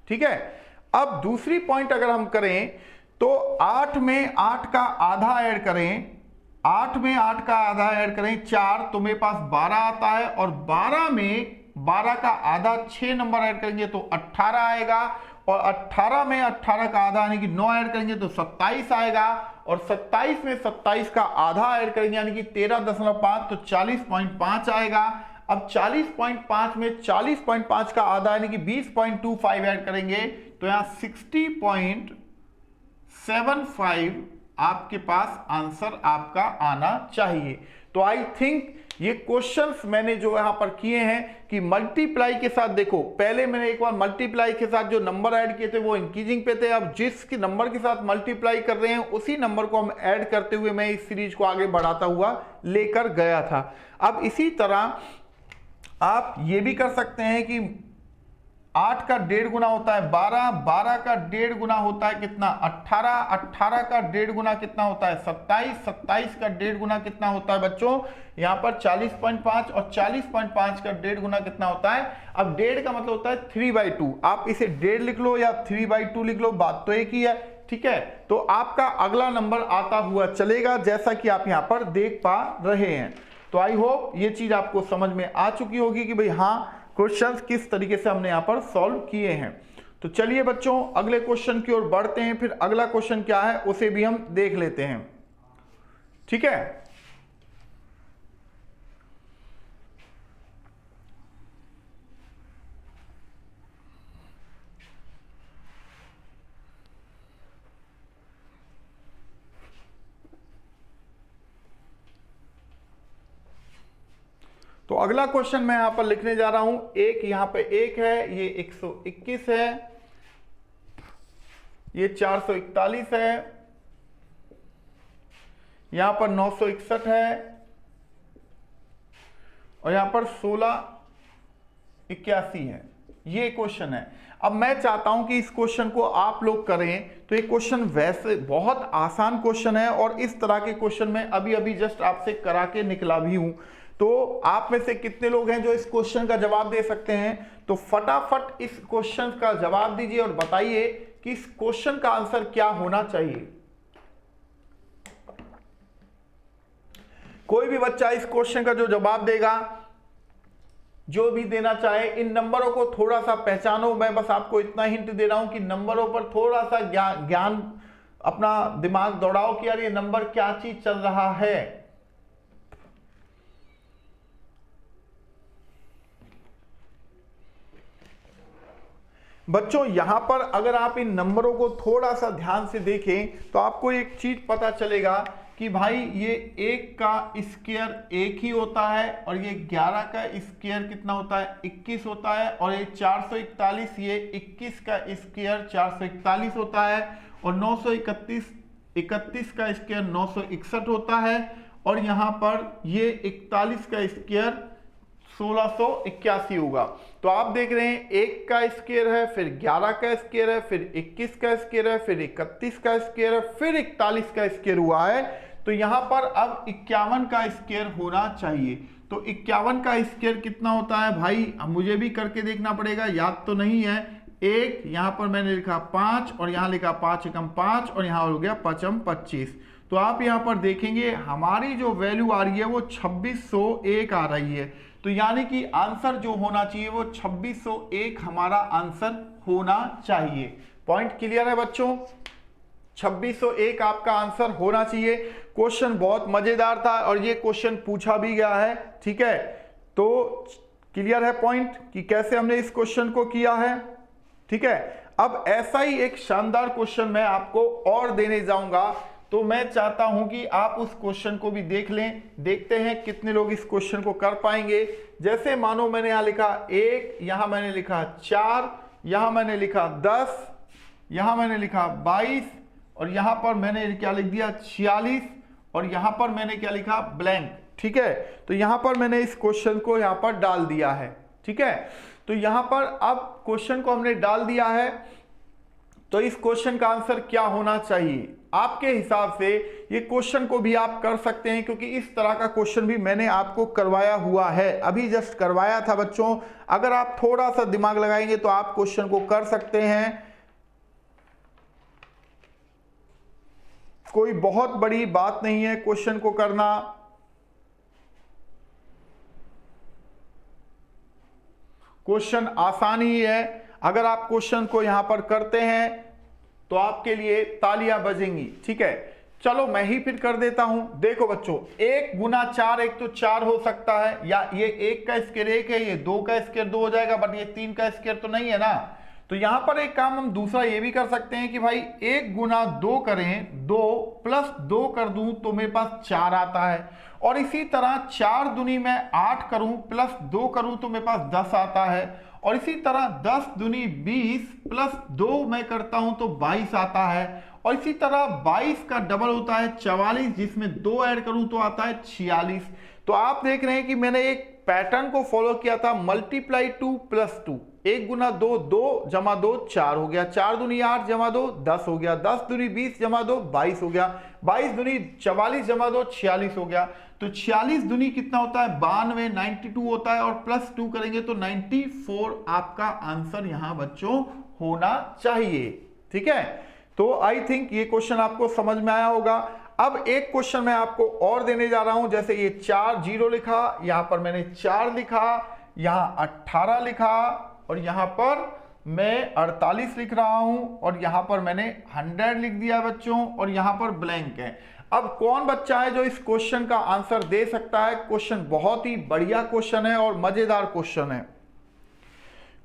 [SPEAKER 1] ठीक है। अब दूसरी पॉइंट अगर हम करें तो 8 में 8 का आधा ऐड करें, 8 में 8 का आधा ऐड करें 4, तो मेरे पास 12 आता है। और 12 में 12 का आधा 6 नंबर ऐड करेंगे तो 18 आएगा। और 18 में 18 का आधा यानी कि 9 ऐड करेंगे तो 27 आएगा। और 27 में 27 का आधा ऐड करेंगे यानी कि 13.5 तो 40.5 आएगा। अब 40.5 में 40.5 का आधा यानी कि 20.25 ऐड करेंगे तो यहां 60.75 आपके पास आंसर आपका आना चाहिए। तो आई थिंक ये क्वेश्चंस मैंने जो यहां पर किए हैं कि मल्टीप्लाई के साथ, देखो पहले मैंने एक बार मल्टीप्लाई के साथ जो नंबर ऐड किए थे वो इंक्रीजिंग पे थे, अब जिस नंबर के साथ मल्टीप्लाई कर रहे हैं उसी नंबर को हम ऐड करते हुए मैं इस सीरीज को आगे बढ़ाता हुआ लेकर गया था। अब इसी तरह आप ये भी कर सकते हैं कि 8 का 1.5 गुना होता है 12, 12 का 1.5 गुना होता है कितना, 18, 18 का 1.5 गुना कितना होता है 27, 27 का 1.5 गुना कितना होता है बच्चों यहां पर 40.5, और 40.5 का 1.5 गुना कितना होता है। अब 1.5 का मतलब होता है 3/2, आप इसे 1.5 लिख लो या 3/2 लिख लो, बात तो एक ही है, ठीक है। तो आपका अगला नंबर आता हुआ चलेगा जैसा कि आप यहां पर देख पा रहे हैं। तो आई होप ये चीज आपको समझ में आ चुकी होगी कि भाई हाँ क्वेश्चंस किस तरीके से हमने यहां पर सॉल्व किए हैं। तो चलिए बच्चों अगले क्वेश्चन की ओर बढ़ते हैं, फिर अगला क्वेश्चन क्या है उसे भी हम देख लेते हैं, ठीक है। तो अगला क्वेश्चन मैं यहां पर लिखने जा रहा हूं, एक यहां पे 1 है, ये 121 है, ये 441 है, यहां पर 961 है, और यहां पर 1681 है। ये क्वेश्चन है। अब मैं चाहता हूं कि इस क्वेश्चन को आप लोग करें, तो ये क्वेश्चन वैसे बहुत आसान क्वेश्चन है और इस तरह के क्वेश्चन में अभी अभी जस्ट आपसे करा के निकला भी हूं। तो आप में से कितने लोग हैं जो इस क्वेश्चन का जवाब दे सकते हैं, तो फटाफट इस क्वेश्चन का जवाब दीजिए और बताइए कि इस क्वेश्चन का आंसर क्या होना चाहिए। कोई भी बच्चा इस क्वेश्चन का जो जवाब देगा, जो भी देना चाहे, इन नंबरों को थोड़ा सा पहचानो। मैं बस आपको इतना हिंट दे रहा हूं कि नंबरों पर थोड़ा सा ज्ञान अपना दिमाग दौड़ाओ कि यार ये नंबर क्या चीज चल रहा है। बच्चों यहां पर अगर आप इन नंबरों को थोड़ा सा ध्यान से देखें तो आपको एक चीज पता चलेगा कि भाई ये 1 का स्क्वायर 1 ही होता है, और ये 11 का स्क्वायर कितना होता है 21 होता है, और ये 441 ये 21 का स्क्वायर 441 होता है, और 931 31 का स्क्वायर 961 होता है, और यहाँ पर ये 41 का स्क्वायर 1681 होगा। तो आप देख रहे हैं 1 का स्क्वायर है, फिर 11 का स्क्वायर है, फिर 21 का स्क्वायर है, फिर 31 का स्क्वायर है, फिर 41 का स्क्वायर हुआ है। तो यहां पर अब 51 का स्क्वायर होना चाहिए। तो 51 का स्क्वायर कितना होता है भाई, अब मुझे भी करके देखना पड़ेगा, याद तो नहीं है। एक यहां पर मैंने लिखा 5 और यहां लिखा 5 एकम 5 और यहां हो गया 5 25। तो आप यहां पर देखेंगे हमारी जो वैल्यू आ रही है वो 2601 आ रही है। तो यानी कि आंसर जो होना चाहिए वो 2601 हमारा आंसर होना चाहिए। पॉइंट क्लियर है बच्चों, 2601 आपका आंसर होना चाहिए। क्वेश्चन बहुत मजेदार था और ये क्वेश्चन पूछा भी गया है, ठीक है। तो क्लियर है पॉइंट कि कैसे हमने इस क्वेश्चन को किया है, ठीक है। अब ऐसा ही एक शानदार क्वेश्चन मैं आपको और देने जाऊंगा, तो मैं चाहता हूं कि आप उस क्वेश्चन को भी देख लें। देखते हैं कितने लोग इस क्वेश्चन को कर पाएंगे। जैसे मानो मैंने यहां लिखा 1, यहां मैंने लिखा 4, यहां मैंने लिखा 10, यहां मैंने लिखा 22 और यहां पर मैंने क्या लिख दिया 46 और यहां पर मैंने क्या लिखा ब्लैंक, ठीक है। तो यहां पर मैंने इस क्वेश्चन को यहां पर डाल दिया है, ठीक है। तो यहां पर अब क्वेश्चन को हमने डाल दिया है, तो इस क्वेश्चन का आंसर क्या होना चाहिए आपके हिसाब से। ये क्वेश्चन को भी आप कर सकते हैं क्योंकि इस तरह का क्वेश्चन भी मैंने आपको करवाया हुआ है, अभी जस्ट करवाया था बच्चों। अगर आप थोड़ा सा दिमाग लगाएंगे तो आप क्वेश्चन को कर सकते हैं, कोई बहुत बड़ी बात नहीं है क्वेश्चन को करना। क्वेश्चन आसान ही है, अगर आप क्वेश्चन को यहां पर करते हैं तो आपके लिए तालियां बजेंगी, ठीक है। चलो मैं ही फिर कर देता हूं। देखो बच्चों, 1 गुना 4, एक तो 4 हो सकता है, या ये 1 का स्क्वायर 1 है, ये 2 का स्क्वायर 2 हो जाएगा, बट ये 3 का स्क्वायर तो नहीं है ना। तो यहां पर एक काम हम दूसरा ये भी कर सकते हैं कि भाई 1 गुना 2 करें, 2 प्लस 2 कर दूं तो मेरे पास 4 आता है। और इसी तरह 4 दूनी मैं 8 करूं प्लस 2 करूं तो मेरे पास 10 आता है। और इसी तरह 10 दूनी 20 प्लस 2 मैं करता हूं तो 22 आता है। और इसी तरह 22 का डबल होता है 44, जिसमें 2 ऐड करूं तो आता है 46। तो आप देख रहे हैं कि मैंने एक पैटर्न को फॉलो किया था, मल्टीप्लाई 2 प्लस 2, 1 गुना 2, 2 जमा 2 4 हो गया, 4 दूनी 8 जमा 2 10 हो गया, 10 दूनी 20 जमा 2 22 हो गया, 22 दूनी 44 जमा 2 46 हो गया। तो 46 दूनी कितना होता है 92, 92 होता है, और प्लस 2 करेंगे तो 94 आपका आंसर यहां बच्चों होना चाहिए, ठीक है। तो आई थिंक ये क्वेश्चन आपको समझ में आया होगा। अब एक क्वेश्चन मैं आपको और देने जा रहा हूं, जैसे ये 4 0 लिखा, यहां पर मैंने 4 लिखा, यहां 18 लिखा, और यहां पर मैं 48 लिख रहा हूं, और यहां पर मैंने 100 लिख दिया बच्चों, और यहां पर ब्लैंक है। अब कौन बच्चा है जो इस क्वेश्चन का आंसर दे सकता है? क्वेश्चन बहुत ही बढ़िया क्वेश्चन है और मजेदार क्वेश्चन है।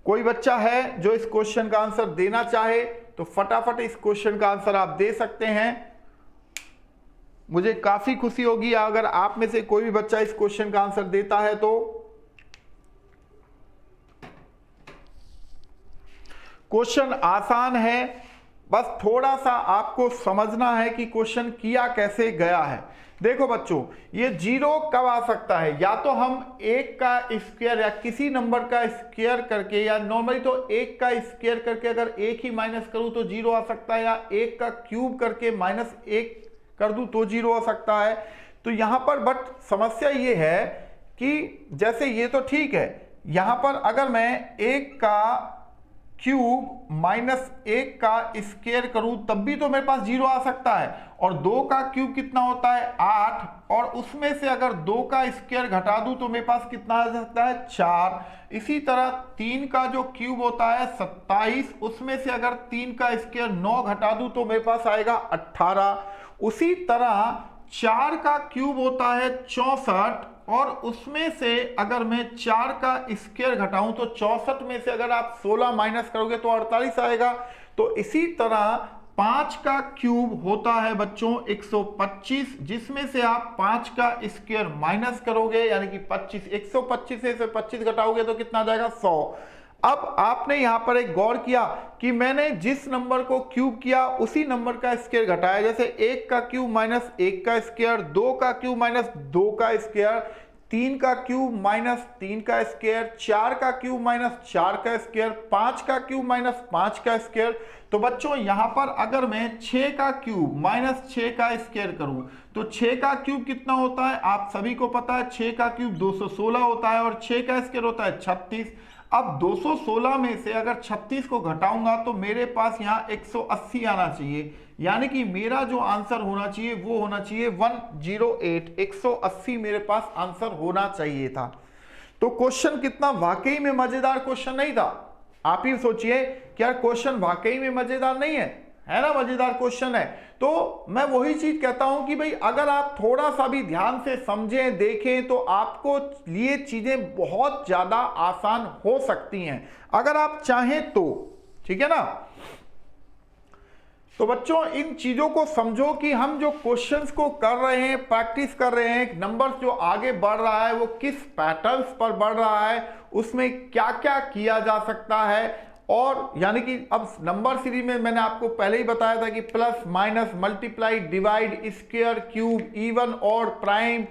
[SPEAKER 1] कोई बच्चा है जो इस क्वेश्चन का आंसर देना चाहे तो फटाफट इस क्वेश्चन का आंसर आप दे सकते हैं। मुझे काफी खुशी होगी अगर आप में से कोई भी बच्चा इस क्वेश्चन का आंसर देता है। तो क्वेश्चन आसान है, बस थोड़ा सा आपको समझना है कि क्वेश्चन किया कैसे गया है। देखो बच्चों, ये 0 कब आ सकता है? या तो हम 1 का स्क्वायर या किसी नंबर का स्क्वायर करके, या नॉर्मली तो 1 का स्क्वायर करके अगर 1 ही माइनस करूं तो 0 आ सकता है, या 1 का क्यूब करके -1 कर दूं तो 0 आ सकता है। तो यहां पर बट समस्या ये है कि जैसे ये तो ठीक है, यहां पर अगर मैं 1 का क्यूब -1 का स्क्वायर करूं तब भी तो मेरे पास 0 आ सकता है। और 2 का क्यूब कितना होता है 8, और उसमें से अगर 2 का स्क्वायर घटा दूं तो मेरे पास कितना आ सकता है 4। इसी तरह 3 का जो क्यूब होता है 27, उसमें से अगर 3 का स्क्वायर 9 घटा दूं तो मेरे पास आएगा 18। उसी तरह 4 का क्यूब होता है 64, और उसमें से अगर मैं 4 का स्क्वायर घटाऊं तो 64 में से अगर आप 16 माइनस करोगे तो 48 आएगा। तो इसी तरह 5 का क्यूब होता है बच्चों 125, जिसमें से आप 5 का स्क्वायर माइनस करोगे यानी कि 25, 125 से 25 घटाओगे तो कितना आ जाएगा 100। अब आपने यहां पर एक गौर किया कि मैंने जिस नंबर को क्यूब किया उसी नंबर का स्क्वायर घटाया। जैसे 1 का क्यूब -1 का स्क्वायर, 2 का क्यूब -2 का स्क्वायर, 3 का क्यूब माइनस 3 का स्क्वायर, 4 का क्यूब माइनस 4 का स्क्वायर, 5 का क्यूब माइनस 5 का स्क्वायर। तो बच्चों यहां पर अगर मैं 6 का क्यूब माइनस 6 का स्क्वायर करूं तो 6 का क्यूब कितना होता है, आप सभी को पता है 6 का क्यूब 216 होता है और 6 का स्क्वायर होता है 36। अब 216 में से अगर 36 को घटाऊंगा तो मेरे पास यहाँ 180 आना चाहिए, यानी कि मेरा जो आंसर होना चाहिए वो होना चाहिए 108, 180 मेरे पास आंसर होना चाहिए था। तो क्वेश्चन कितना वाकई में मजेदार क्वेश्चन नहीं था। आप ही सोचिए कि यार क्वेश्चन वाकई में मजेदार नहीं है ना, मजेदार क्वेश्चन है। तो मैं वही चीज कहता हूं कि भाई अगर आप थोड़ा सा भी ध्यान से समझें देखें तो आपको लिए चीजें बहुत ज्यादा आसान हो सकती हैं अगर आप चाहें तो, ठीक है ना। तो बच्चों इन चीजों को समझो कि हम जो क्वेश्चंस को कर रहे हैं, प्रैक्टिस कर रहे हैं, नंबर्स जो आगे बढ़ रहा है वो किस पैटर्न्स पर बढ़ रहा है, उसमें क्या क्या किया जा सकता है। और यानी कि अब नंबर सीरीज में मैंने आपको पहले ही बताया था कि plus minus multiply divide square cube even और प्राइम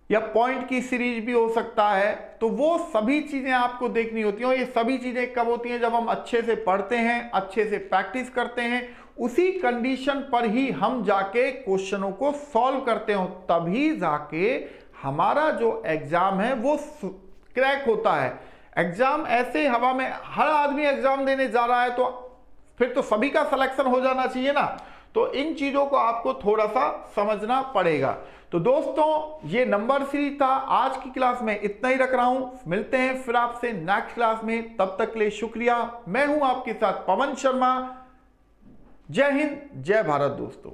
[SPEAKER 1] या पॉइंट की सीरीज भी हो सकता है। तो वो सभी चीजें आपको देखनी होती हैं और ये सभी चीजें कब होती हैं, जब हम अच्छे से पढ़ते हैं, अच्छे से प्रैक्टिस करते हैं, उसी कंडीशन पर ही हम जाके क्वेश्चनों को सॉल्व करते हो, तभी जाके हमारा जो एग्जाम है वो क्रैक होता है। एग्जाम ऐसे हवा में, हर आदमी एग्जाम देने जा रहा है तो फिर तो सभी का सिलेक्शन हो जाना चाहिए ना। तो इन चीजों को आपको थोड़ा सा समझना पड़ेगा। तो दोस्तों ये नंबर सीरीज था, आज की क्लास में इतना ही रख रहा हूं, मिलते हैं फिर आपसे नेक्स्ट क्लास में, तब तक के लिए शुक्रिया। मैं हूं आपके साथ पवन शर्मा। जय हिंद, जय भारत दोस्तों।